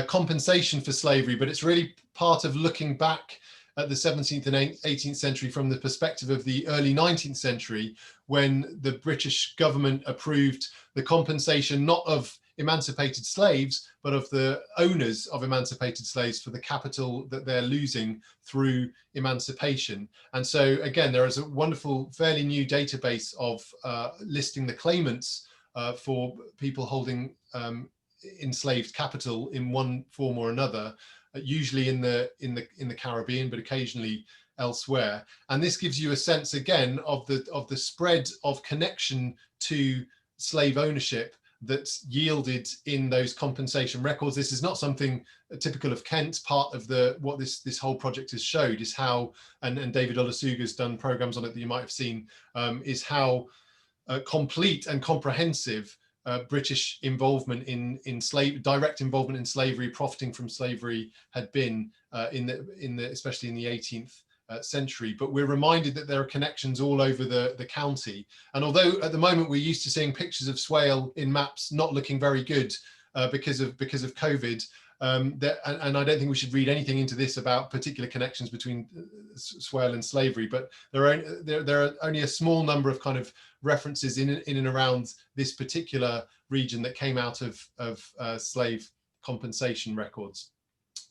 compensation for slavery, but it's really part of looking back at the 17th and 18th century from the perspective of the early 19th century, when the British government approved the compensation not of emancipated slaves, but of the owners of emancipated slaves for the capital that they're losing through emancipation. And so again, there is a wonderful, fairly new database of listing the claimants for people holding enslaved capital in one form or another, usually in the Caribbean, but occasionally elsewhere. And this gives you a sense again of the spread of connection to slave ownership that's yielded in those compensation records. This is not something typical of Kent. Part of what this whole project has showed is how, and David Olusoga's done programs on it that you might have seen, is how complete and comprehensive British involvement in direct involvement in slavery, profiting from slavery, had been especially in the 18th century. But we're reminded that there are connections all over the county. And although at the moment we're used to seeing pictures of Swale in maps not looking very good because of COVID, and I don't think we should read anything into this about particular connections between Swale and slavery, but there are only a small number of kind of references in and around this particular region that came out of slave compensation records.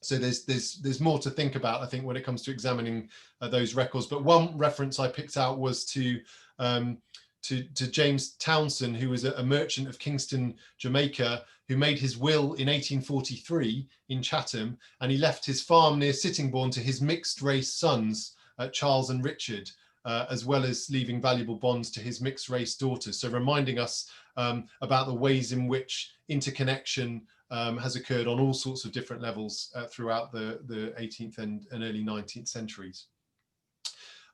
So there's more to think about, I think, when it comes to examining those records. But one reference I picked out was to James Townsend, who was a merchant of Kingston, Jamaica, who made his will in 1843 in Chatham, and he left his farm near Sittingbourne to his mixed race sons, Charles and Richard, as well as leaving valuable bonds to his mixed race daughters. So reminding us about the ways in which interconnection has occurred on all sorts of different levels throughout the 18th and early 19th centuries.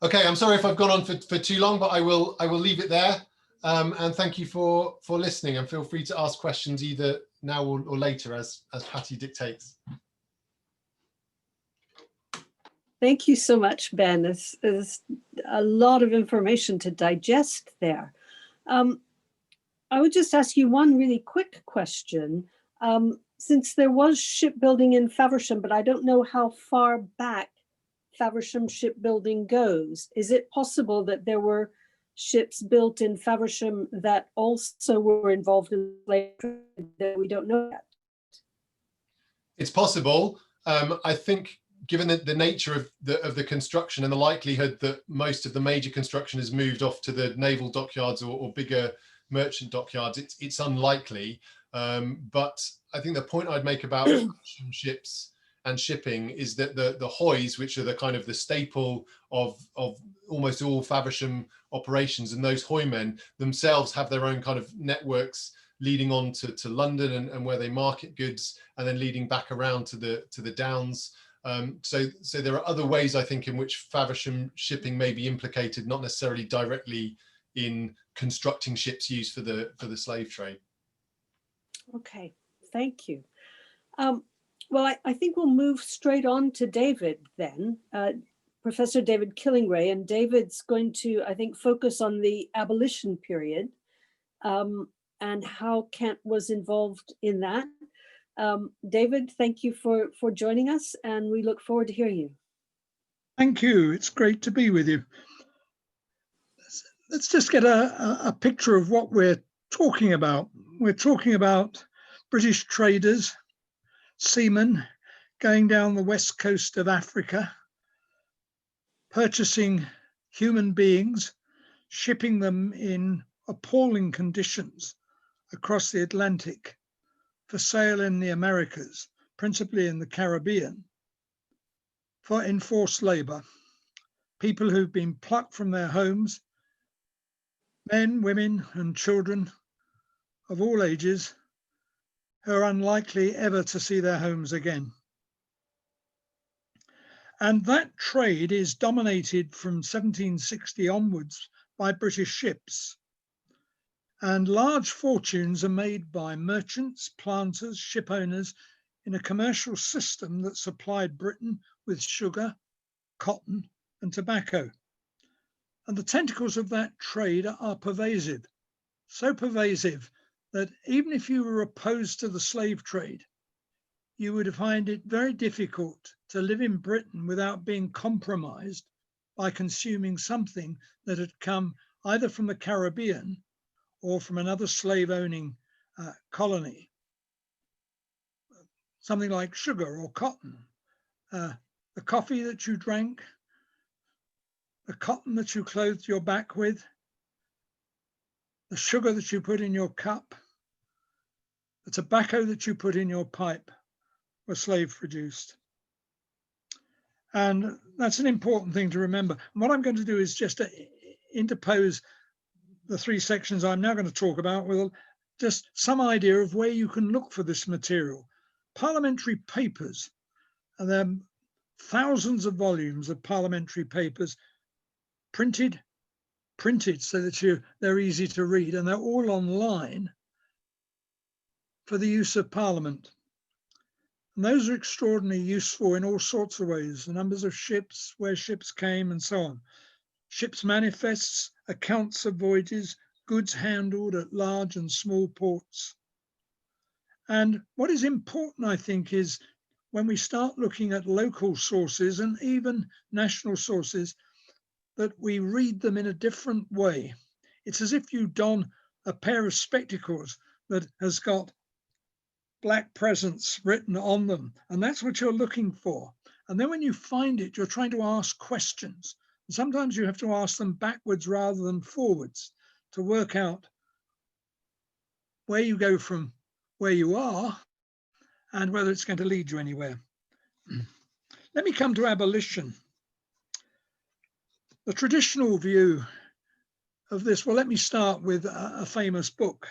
Okay, I'm sorry if I've gone on for too long, but I will leave it there. And thank you for listening, and feel free to ask questions either now or later as Patty dictates. Thank you so much, Ben. There's a lot of information to digest there. I would just ask you one really quick question. Since there was shipbuilding in Faversham, but I don't know how far back Faversham shipbuilding goes, is it possible that there were ships built in Faversham that also were involved in slavery that we don't know yet? It's possible. I think given the nature of the construction and the likelihood that most of the major construction has moved off to the naval dockyards or bigger merchant dockyards, it's unlikely. But I think the point I'd make about ships and shipping is that the hoys, which are the kind of the staple of almost all Faversham operations, and those hoymen themselves have their own kind of networks leading on to London and where they market goods, and then leading back around to the Downs. So there are other ways, I think, in which Faversham shipping may be implicated, not necessarily directly in constructing ships used for the slave trade. Okay, thank you. Well, I think we'll move straight on to David then, Professor David Killingray, and David's going to, I think, focus on the abolition period and how Kent was involved in that. David, thank you for joining us, and we look forward to hearing you. Thank you. It's great to be with you. Let's just get a picture of what we're talking about. We're talking about British traders, seamen going down the west coast of Africa, purchasing human beings, shipping them in appalling conditions across the Atlantic for sale in the Americas, principally in the Caribbean, for enforced labor. People who've been plucked from their homes, men, women, and children of all ages, who are unlikely ever to see their homes again. And that trade is dominated from 1760 onwards by British ships. And large fortunes are made by merchants, planters, ship owners in a commercial system that supplied Britain with sugar, cotton, and tobacco. And the tentacles of that trade are pervasive, so pervasive that even if you were opposed to the slave trade, you would find it very difficult to live in Britain without being compromised by consuming something that had come either from the Caribbean or from another slave-owning colony. something like sugar or cotton, the coffee that you drank, the cotton that you clothed your back with, the sugar that you put in your cup, the tobacco that you put in your pipe were slave produced. And that's an important thing to remember. And what I'm going to do is just to interpose the three sections I'm now going to talk about with just some idea of where you can look for this material. Parliamentary papers, and there are thousands of volumes of parliamentary papers printed so that they're easy to read, and they're all online for the use of Parliament. And those are extraordinarily useful in all sorts of ways. The numbers of ships, where ships came, and so on. Ships' manifests, accounts of voyages, goods handled at large and small ports. And what is important, I think, is when we start looking at local sources and even national sources, that we read them in a different way. It's as if you don a pair of spectacles that has got black presence written on them, and that's what you're looking for. And then when you find it, you're trying to ask questions. And sometimes you have to ask them backwards rather than forwards to work out where you go from where you are and whether it's going to lead you anywhere. Let me come to abolition. The traditional view of this, well, let me start with a famous book.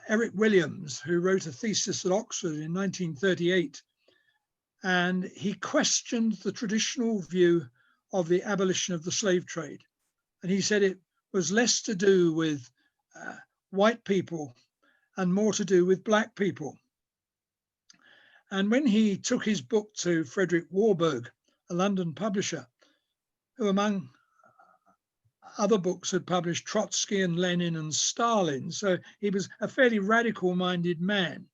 Eric Williams, who wrote a thesis at Oxford in 1938, and he questioned the traditional view of the abolition of the slave trade. And he said it was less to do with white people and more to do with black people. And when he took his book to Frederick Warburg, a London publisher, who among other books had published Trotsky and Lenin and Stalin, so he was a fairly radical-minded man.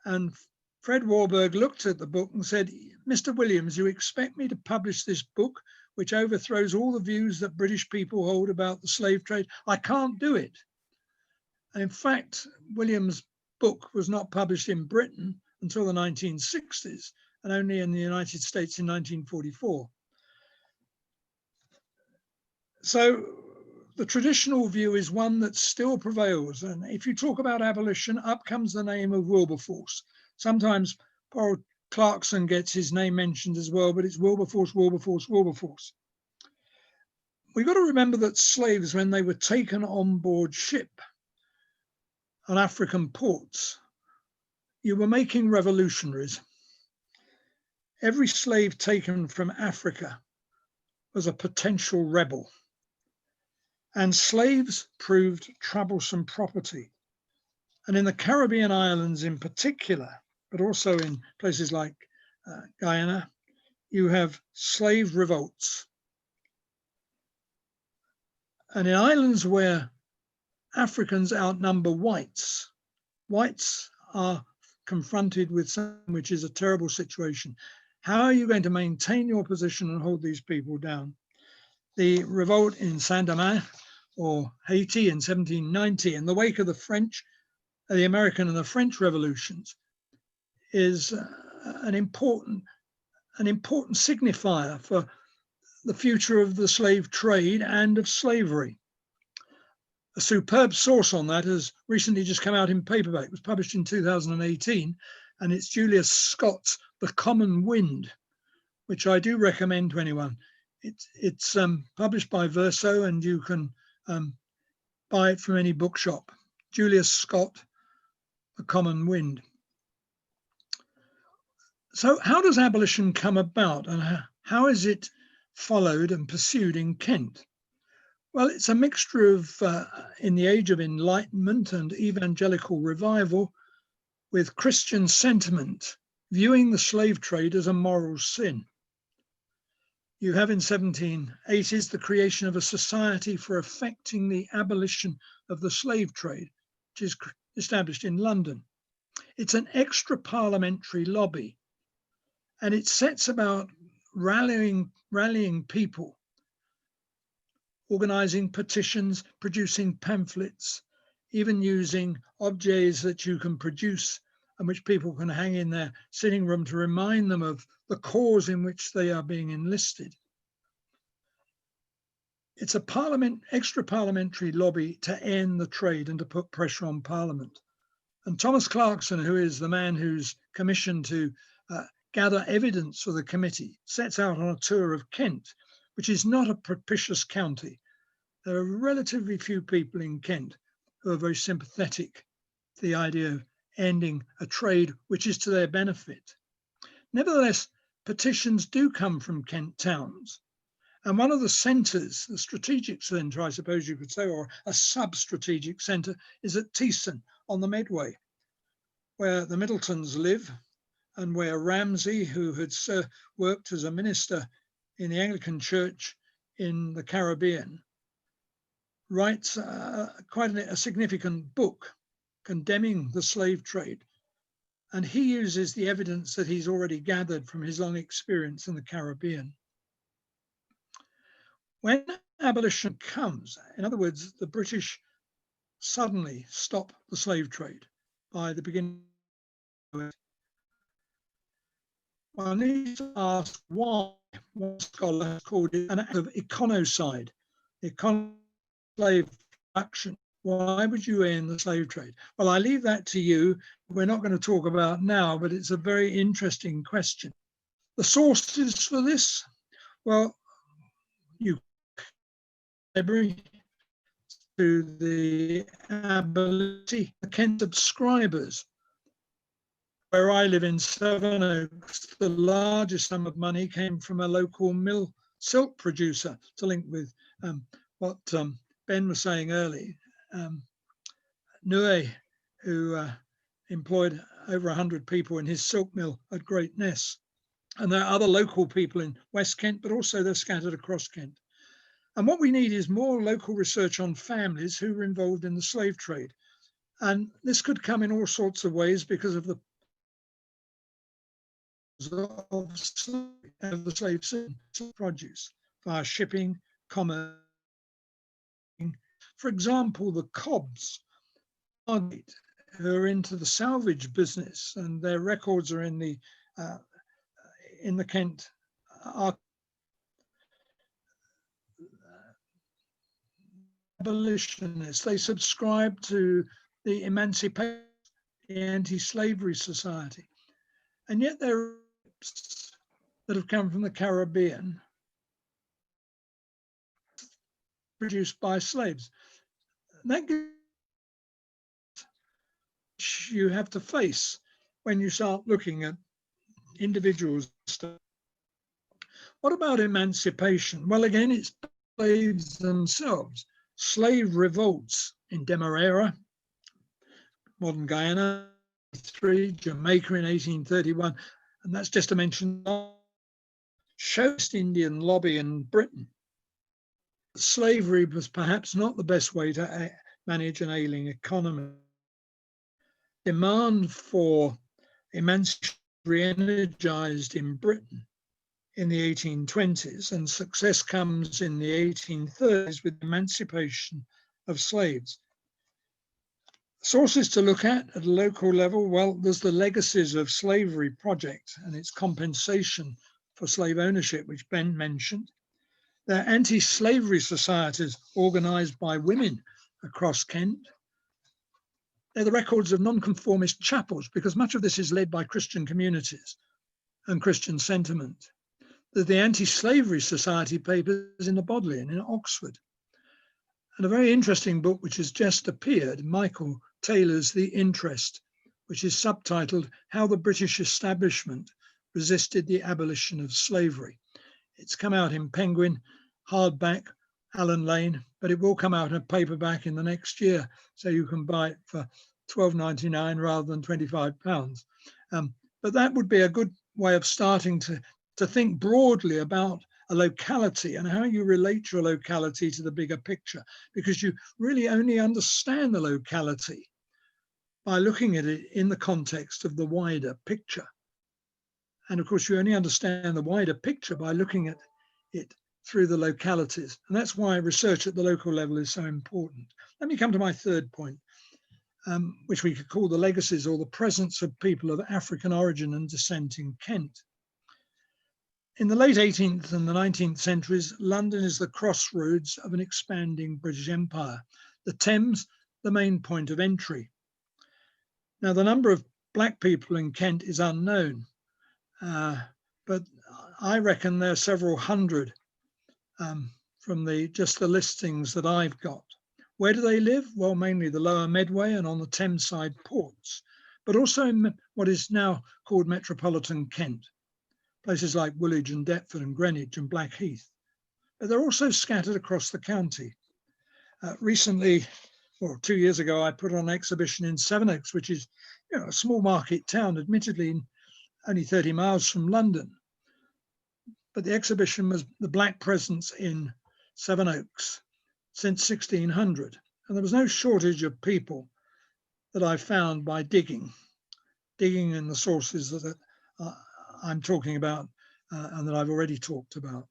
And Fred Warburg looked at the book and said, "Mr. Williams, you expect me to publish this book which overthrows all the views that British people hold about the slave trade? I can't do it." And in fact, Williams' book was not published in Britain until the 1960s and only in the United States in 1944. So the traditional view is one that still prevails. And if you talk about abolition, up comes the name of Wilberforce. Sometimes poor Clarkson gets his name mentioned as well, but it's Wilberforce, Wilberforce, Wilberforce. We've got to remember that slaves, when they were taken on board ship on African ports, you were making revolutionaries. Every slave taken from Africa was a potential rebel. And slaves proved troublesome property. And in the Caribbean islands in particular, but also in places like Guyana, you have slave revolts. And in islands where Africans outnumber whites, whites are confronted with something which is a terrible situation. How are you going to maintain your position and hold these people down? The revolt in Saint-Domingue or Haiti in 1790, in the wake of the French, the American and the French revolutions, is an important signifier for the future of the slave trade and of slavery. A superb source on that has recently just come out in paperback. It was published in 2018, and it's Julius Scott's The Common Wind, which I do recommend to anyone. It's published by Verso, and you can buy it from any bookshop. Julius Scott, The Common Wind. So how does abolition come about, and how is it followed and pursued in Kent? Well, it's a mixture of, in the age of Enlightenment and evangelical revival, with Christian sentiment viewing the slave trade as a moral sin. You have in 1780s the creation of a society for effecting the abolition of the slave trade, which is established in London. It's an extra parliamentary lobby, and it sets about rallying people, organising petitions, producing pamphlets, even using objets that you can produce and which people can hang in their sitting room to remind them of the cause in which they are being enlisted. It's a extra parliamentary lobby to end the trade and to put pressure on Parliament. And Thomas Clarkson, who is the man who's commissioned to gather evidence for the committee, sets out on a tour of Kent, which is not a propitious county. There are relatively few people in Kent who are very sympathetic to the idea of ending a trade which is to their benefit. Nevertheless, petitions do come from Kent towns. And one of the centres, the strategic centre, I suppose you could say, or a sub-strategic centre, is at Teeston on the Medway, where the Middletons live and where Ramsay, who had worked as a minister in the Anglican Church in the Caribbean, writes quite a significant book condemning the slave trade. And he uses the evidence that he's already gathered from his long experience in the Caribbean. When abolition comes, in other words, the British suddenly stop the slave trade by the beginning of it. One needs to ask why. One scholar called it an act of econocide, slave production. Why would you end the slave trade? Well, I leave that to you. We're not going to talk about now, but it's a very interesting question. The sources for this, well, you library to the abolition, the Kent subscribers. Where I live in Sevenoaks, the largest sum of money came from a local mill silk producer, to link with what Ben was saying earlier. Nue, who employed over 100 people in his silk mill at Great Ness. And there are other local people in West Kent, but also they're scattered across Kent. And what we need is more local research on families who were involved in the slave trade. And this could come in all sorts of ways because of the slave produce via shipping, commerce. For example, the Cobbs, who are into the salvage business, and their records are in the Kent abolitionists. They subscribe to the Emancipation, the Anti-Slavery Society, and yet there are that have come from the Caribbean produced by slaves. That you have to face when you start looking at individuals. What about emancipation? Well, again, it's slaves themselves. Slave revolts in Demerara, modern Guyana, Jamaica in 1831, and that's just to mention West Indian lobby in Britain. Slavery was perhaps not the best way to manage an ailing economy. Demand for emancipation re-energized in Britain in the 1820s, and success comes in the 1830s with emancipation of slaves. Sources to look at a local level, well, there's the Legacies of Slavery project and its compensation for slave ownership, which Ben mentioned. There are anti-slavery societies organised by women across Kent. They're the records of nonconformist chapels, because much of this is led by Christian communities and Christian sentiment. There's the Anti-Slavery Society papers in the Bodleian in Oxford. And a very interesting book which has just appeared, Michael Taylor's The Interest, which is subtitled How the British Establishment Resisted the Abolition of Slavery. It's come out in Penguin, hardback, Allen Lane, but it will come out in a paperback in the next year, so you can buy it for £12.99 rather than £25. But that would be a good way of starting to think broadly about a locality and how you relate your locality to the bigger picture, because you really only understand the locality by looking at it in the context of the wider picture. And of course, you only understand the wider picture by looking at it through the localities. And that's why research at the local level is so important. Let me come to my third point. which we could call the legacies or the presence of people of African origin and descent in Kent. In the late 18th and the 19th centuries, London is the crossroads of an expanding British Empire, the Thames the main point of entry. Now, the number of black people in Kent is unknown, but I reckon there are several hundred from just the listings that I've got. Where do they live? Well, mainly the lower Medway and on the Thames side ports, but also in what is now called metropolitan Kent, places like Woolwich and Deptford and Greenwich and Blackheath. But they're also scattered across the county. Recently, or 2 years ago, I put on an exhibition in Sevenoaks, which is a small market town, admittedly only 30 miles from London. But the exhibition was the black presence in Sevenoaks since 1600. And there was no shortage of people that I found by digging in the sources that I'm talking about and that I've already talked about.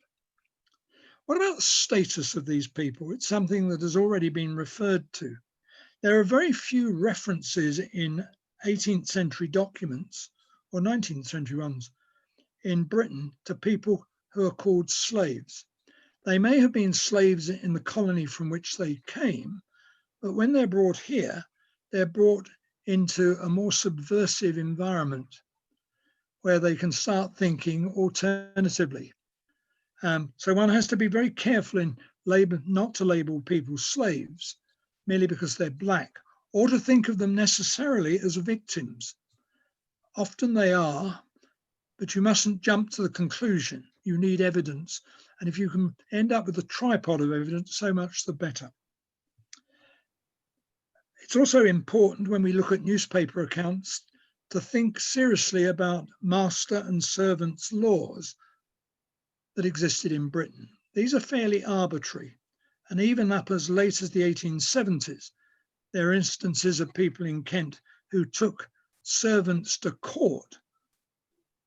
What about the status of these people? It's something that has already been referred to. There are very few references in 18th century documents or 19th century ones in Britain to people who are called slaves. They may have been slaves in the colony from which they came, but when they're brought here, they're brought into a more subversive environment where they can start thinking alternatively. So one has to be very careful not to label people slaves merely because they're black, or to think of them necessarily as victims. Often they are, but you mustn't jump to the conclusion. You need evidence. And if you can end up with a tripod of evidence, so much the better. It's also important when we look at newspaper accounts to think seriously about master and servants laws that existed in Britain. These are fairly arbitrary, and even up as late as the 1870s, there are instances of people in Kent who took servants to court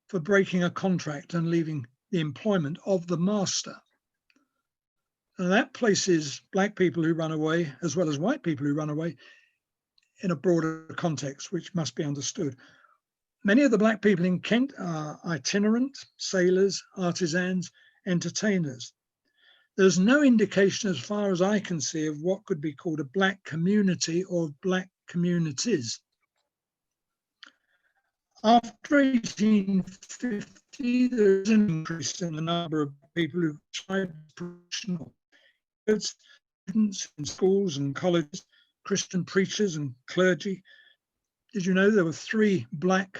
for breaking a contract and leaving the employment of the master. And that places black people who run away, as well as white people who run away, in a broader context, which must be understood. Many of the black people in Kent are itinerant, sailors, artisans, entertainers. There's no indication, as far as I can see, of what could be called a black community or black communities. After 1850, there's an increase in the number of people who tried professional students in schools and colleges, Christian preachers and clergy. Did you know there were 3 black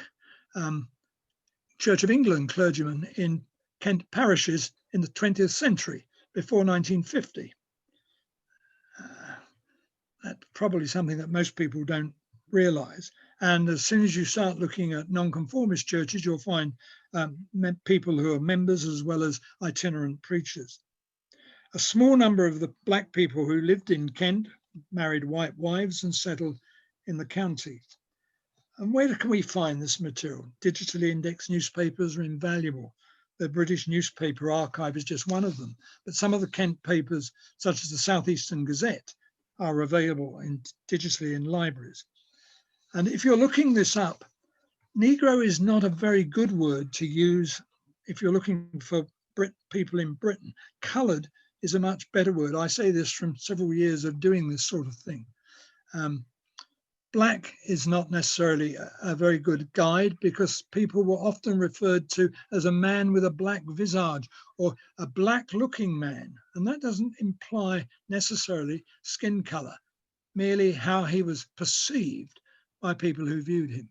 Church of England clergymen in Kent parishes in the 20th century before 1950? That's probably something that most people don't realise. And as soon as you start looking at nonconformist churches, you'll find people who are members as well as itinerant preachers. A small number of the black people who lived in Kent married white wives and settled in the county. And where can we find this material? Digitally indexed newspapers are invaluable. The British Newspaper Archive is just one of them, but some of the Kent papers, such as the South Eastern Gazette, are available digitally in libraries. And if you're looking this up, Negro is not a very good word to use if you're looking for people in Britain. Coloured is a much better word. I say this from several years of doing this sort of thing. Black is not necessarily a very good guide because people were often referred to as a man with a black visage or a black looking man. And that doesn't imply necessarily skin colour, merely how he was perceived by people who viewed him.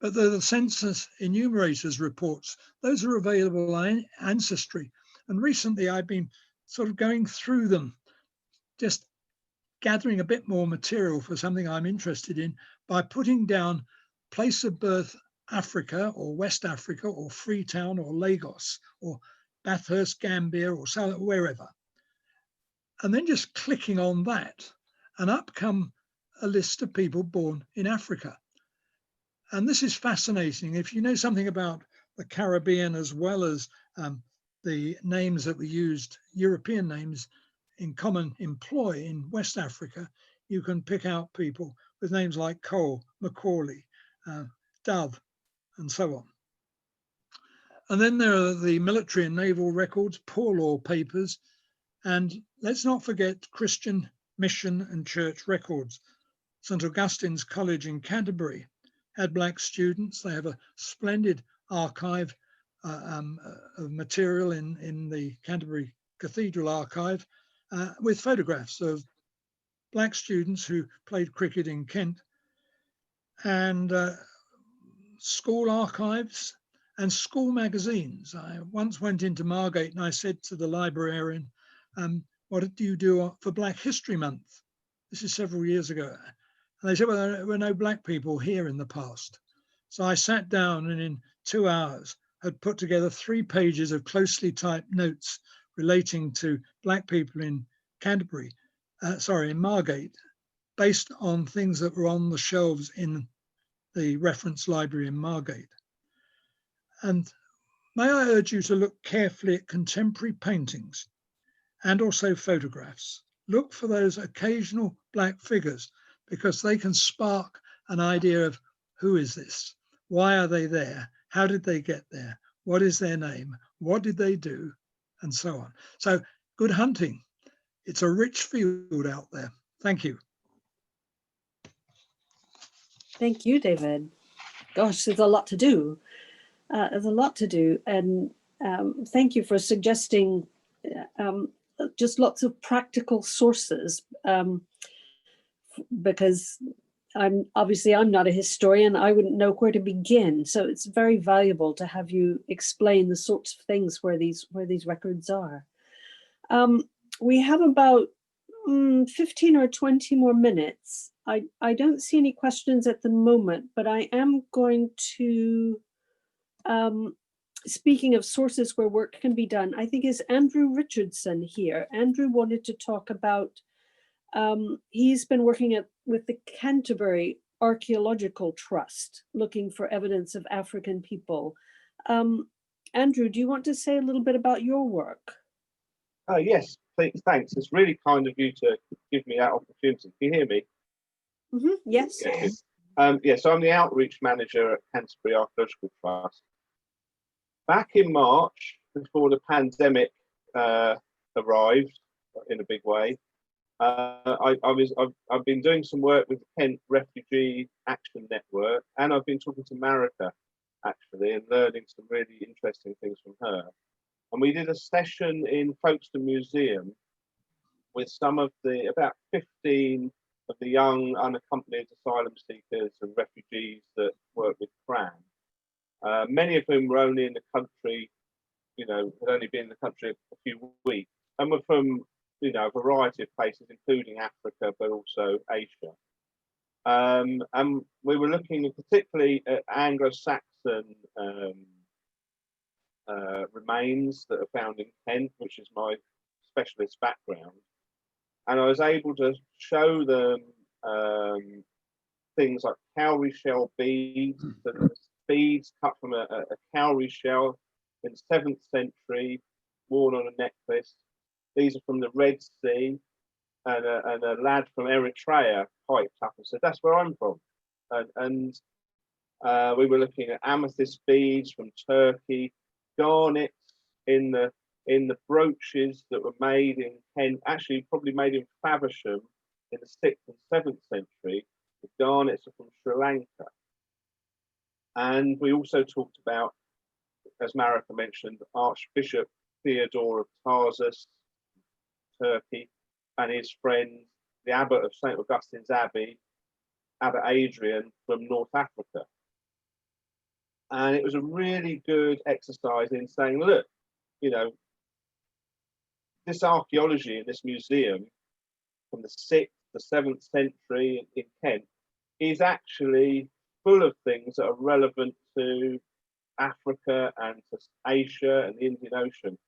But the census enumerators reports, those are available on Ancestry. And recently I've been sort of going through them, just gathering a bit more material for something I'm interested in by putting down place of birth Africa or West Africa or Freetown or Lagos or Bathurst, Gambia or South, wherever. And then just clicking on that and up come a list of people born in Africa. And this is fascinating. If you know something about the Caribbean as well as the names that were used, European names in common employ in West Africa, you can pick out people with with names like Cole, Macaulay, Dove, and so on. And then there are the military and naval records, poor law papers, and let's not forget Christian mission and church records. St Augustine's College in Canterbury had black students. They have a splendid archive of material in the Canterbury Cathedral archive with photographs of black students who played cricket in Kent, and school archives and school magazines. I once went into Margate and I said to the librarian, what do you do for Black History Month? This is several years ago. And they said, well, there were no black people here in the past. So I sat down and in 2 hours had put together 3 pages of closely typed notes relating to black people in Canterbury, in Margate, based on things that were on the shelves in the reference library in Margate. And may I urge you to look carefully at contemporary paintings and also photographs. Look for those occasional black figures because they can spark an idea of who is this? Why are they there? How did they get there? What is their name? What did they do? And so on. So good hunting. It's a rich field out there. Thank you. Thank you, David. Gosh, there's a lot to do. There's a lot to do. And thank you for suggesting just lots of practical sources, because I'm not a historian. I wouldn't know where to begin. So it's very valuable to have you explain the sorts of things where these records are. We have about 15 or 20 more minutes. I don't see any questions at the moment, but I am going to, speaking of sources where work can be done, I think is Andrew Richardson here. Andrew wanted to talk about, he's been working with the Canterbury Archaeological Trust, looking for evidence of African people. Andrew, do you want to say a little bit about your work? Yes, thanks. It's really kind of you to give me that opportunity. Can you hear me? Yes. Yeah, so I'm the outreach manager at Canterbury Archaeological Trust. Back in March, before the pandemic arrived in a big way, I've been doing some work with the Kent Refugee Action Network, and I've been talking to Marika actually and learning some really interesting things from her. And we did a session in Folkestone Museum with about 15 of the young unaccompanied asylum seekers and refugees that work with CRAN. Many of whom were only in the country, had only been in the country a few weeks. Some were from, a variety of places, including Africa, but also Asia. And we were looking particularly at Anglo-Saxon remains that are found in Kent, which is my specialist background. And I was able to show them things like cowrie shell beads, beads cut from a cowrie shell in the 7th century, worn on a necklace. These are from the Red Sea, and a lad from Eritrea piped up and said, "That's where I'm from." And we were looking at amethyst beads from Turkey, garnets in the brooches that were made in Kent, actually probably made in Faversham in the 6th and 7th century. The garnets are from Sri Lanka. And we also talked about, as Marika mentioned, Archbishop Theodore of Tarsus, Turkey, and his friend, the Abbot of St. Augustine's Abbey, Abbot Adrian from North Africa. And it was a really good exercise in saying, look, this archaeology in this museum from the 6th to 7th century in Kent is actually full of things that are relevant to Africa and to Asia and the Indian Ocean.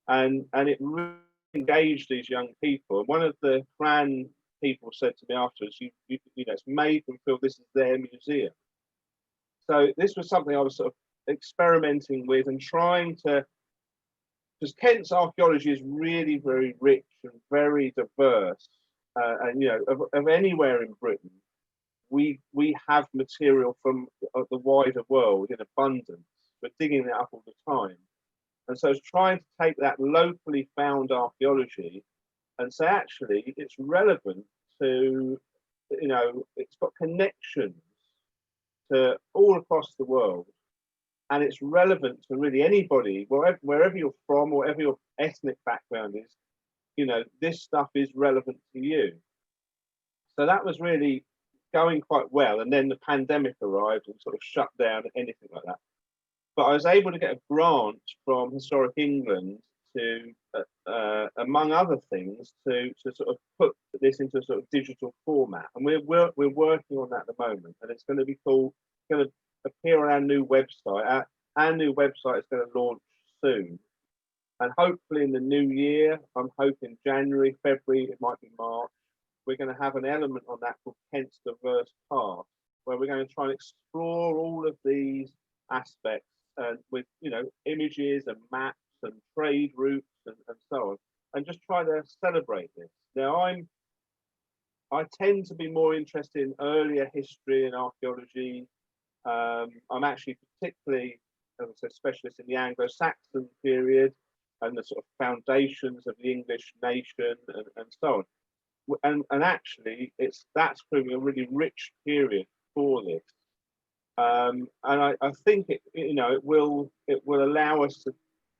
And it really engaged these young people. And one of the CRAN people said to me afterwards, it's made them feel this is their museum. So this was something I was sort of experimenting with and trying to, because Kent's archaeology is really very rich and very diverse, and of anywhere in Britain, we have material from the wider world in abundance. We're digging it up all the time. And so it's trying to take that locally found archaeology and say, actually, it's relevant to, you know, it's got connections to all across the world. And it's relevant to really anybody, wherever you're from, whatever your ethnic background is, you know, this stuff is relevant to you. So that was really going quite well. And then the pandemic arrived and sort of shut down anything like that. But I was able to get a grant from Historic England to, among other things, to sort of put this into a sort of digital format. And we're working on that at the moment. And it's going to be called, going to appear on our new website. Our new website is going to launch soon. And hopefully in the new year, I'm hoping January, February, it might be March, we're going to have an element on that called Kent's Diverse Past, where we're going to try and explore all of these aspects and with, you know, images and maps and trade routes and so on, and just try to celebrate this. Now, I tend to be more interested in earlier history and archaeology. I'm actually particularly, as I said, specialist in the Anglo-Saxon period and the sort of foundations of the English nation and so on. And actually, that's proving a really rich period for this. And I think it will allow us to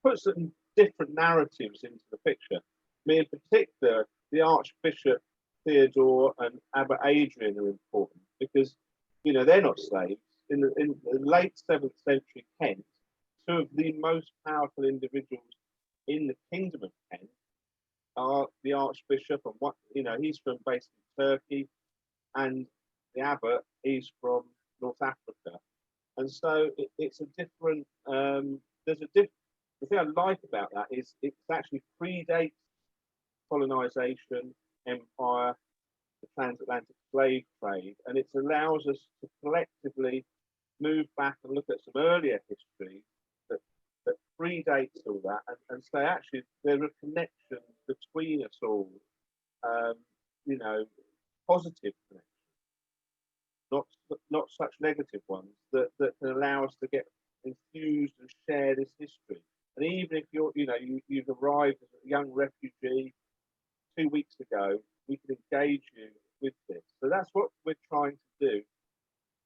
put some different narratives into the picture. I mean, in particular, the Archbishop Theodore and Abbot Adrian are important because, you know, they're not slaves. In the late 7th century Kent, two of the most powerful individuals in the Kingdom of Kent are the Archbishop, and what, you know, he's from basically Turkey, and the Abbot, he's from North Africa. And so it's a different, the thing I like about that is it actually predates colonization, empire, the transatlantic slave trade, and it allows us to collectively move back and look at some earlier history that predates all that and say, actually, there are connections between us all, you know, positive connections, not such negative ones that can allow us to get enthused and share this history. And even if you've arrived as a young refugee 2 weeks ago, we can engage you with this. So that's what we're trying to do.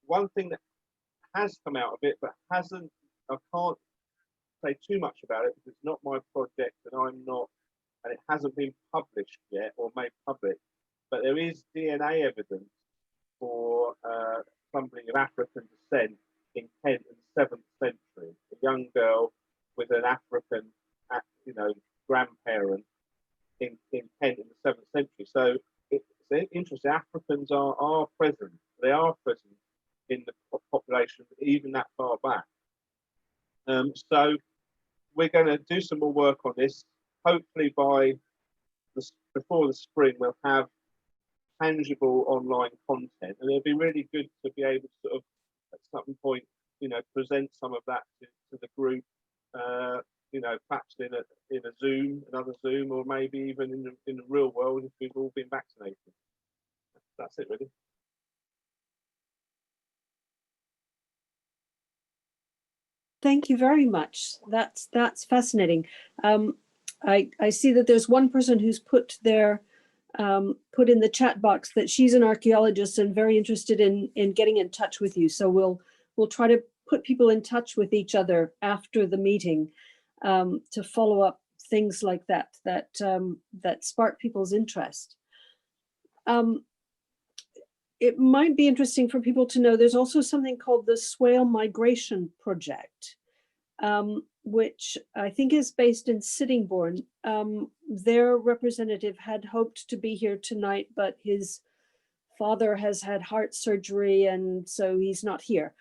One thing that has come out of it, but I can't say too much about it because it's not my project and it hasn't been published yet or made public, but there is DNA evidence for somebody of African descent in Kent in the 7th century, a young girl with an African, grandparent in Kent in the 7th century. So it's interesting. Africans are present. They are present in the population, even that far back. So we're going to do some more work on this. Hopefully before the spring, we'll have tangible online content, and it'll be really good to be able to sort of at some point, present some of that to the group. Perhaps in a Zoom, another Zoom, or maybe even in the real world if we've all been vaccinated. That's it, really. Thank you very much. That's fascinating. I see that there's one person who's put in the chat box that she's an archaeologist and very interested in getting in touch with you. So we'll try to put people in touch with each other after the meeting to follow up things like that spark people's interest. It might be interesting for people to know there's also something called the Swale Migration Project, which I think is based in Sittingbourne. Their representative had hoped to be here tonight, but his father has had heart surgery and so he's not here.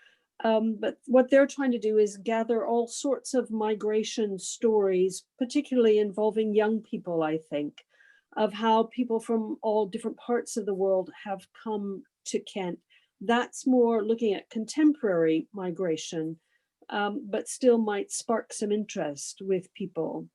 But what they're trying to do is gather all sorts of migration stories, particularly involving young people, I think, of how people from all different parts of the world have come to Kent. That's more looking at contemporary migration, but still might spark some interest with people.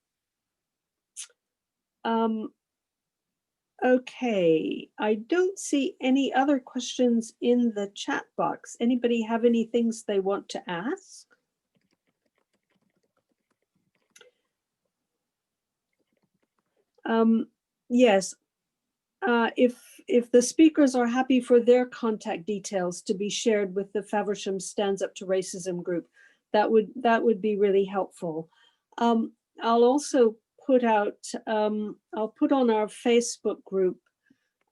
Okay, I don't see any other questions in the chat box. Anybody have any things they want to ask? Yes, if the speakers are happy for their contact details to be shared with the Faversham Stands Up to Racism group, that would be really helpful. I'll also put out, I'll put on our Facebook group.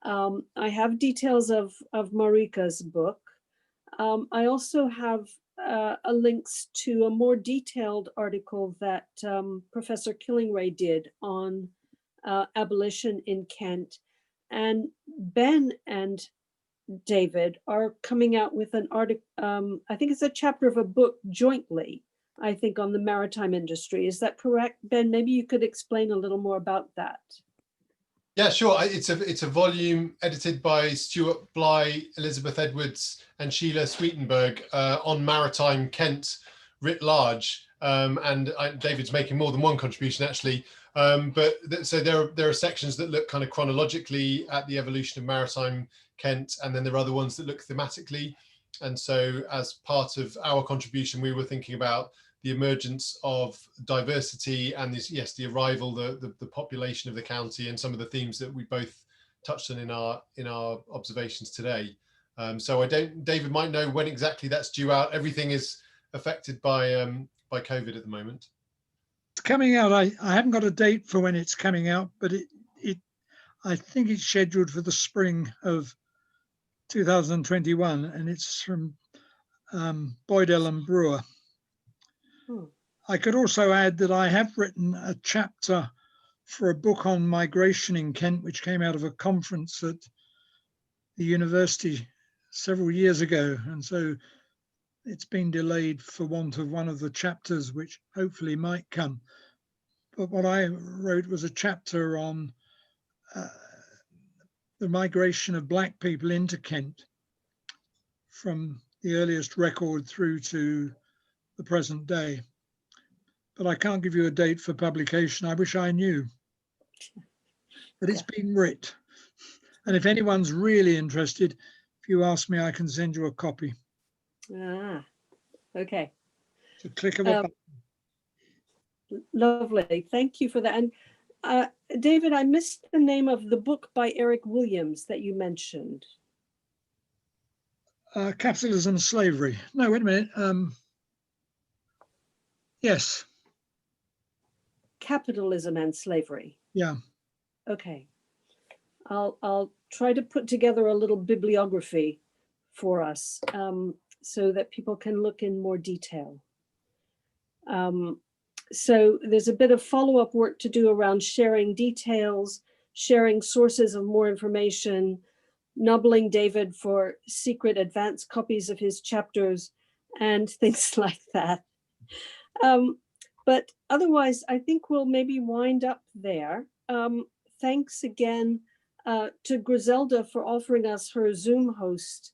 I have details of Marika's book. I also have links to a more detailed article that Professor Killingray did on abolition in Kent. And Ben and David are coming out with an article, I think it's a chapter of a book jointly, I think, on the maritime industry. Is that correct, Ben? Maybe you could explain a little more about that. Yeah, sure. It's a volume edited by Stuart Bly, Elizabeth Edwards, and Sheila Sweetenberg on maritime Kent writ large. And David's making more than one contribution actually. So there are sections that look kind of chronologically at the evolution of maritime Kent, and then there are other ones that look thematically. And so as part of our contribution, we were thinking about the emergence of diversity and this, yes, the arrival, the population of the county, and some of the themes that we both touched on in our observations today. So David might know when exactly that's due out. Everything is affected by COVID at the moment. It's coming out. I haven't got a date for when it's coming out, but I think it's scheduled for the spring of 2021, and it's from Boydell and Brewer. I could also add that I have written a chapter for a book on migration in Kent, which came out of a conference at the university several years ago. And so it's been delayed for want of one of the chapters, which hopefully might come. But what I wrote was a chapter on the migration of Black people into Kent from the earliest record through to the present day. But I can't give you a date for publication. I wish I knew. But it's been writ. And if anyone's really interested, if you ask me, I can send you a copy. Ah, okay. It's a click of a button. Lovely. Thank you for that. And David, I missed the name of the book by Eric Williams that you mentioned. Capitalism and Slavery. No, wait a minute. Yes. Capitalism and Slavery. Yeah. Okay. I'll try to put together a little bibliography for us so that people can look in more detail. So there's a bit of follow-up work to do around sharing details, sharing sources of more information, nubbling David for secret advance copies of his chapters and things like that. But otherwise, I think we'll maybe wind up there. Thanks again to Griselda for offering us her Zoom host,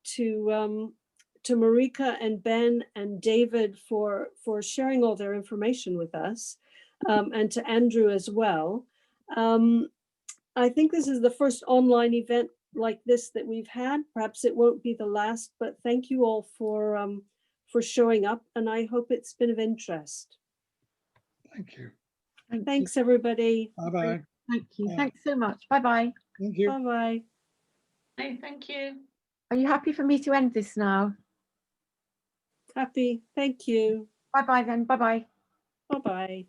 to Marika and Ben and David for sharing all their information with us, and to Andrew as well. I think this is the first online event like this that we've had. Perhaps it won't be the last, but thank you all for showing up, and I hope it's been of interest. Thank you. Thanks, everybody. Bye-bye. Thank you. Bye. Thanks so much. Bye-bye. Thank you. Bye-bye. Hey, thank you. Are you happy for me to end this now? Happy. Thank you. Bye-bye then. Bye-bye. Bye-bye.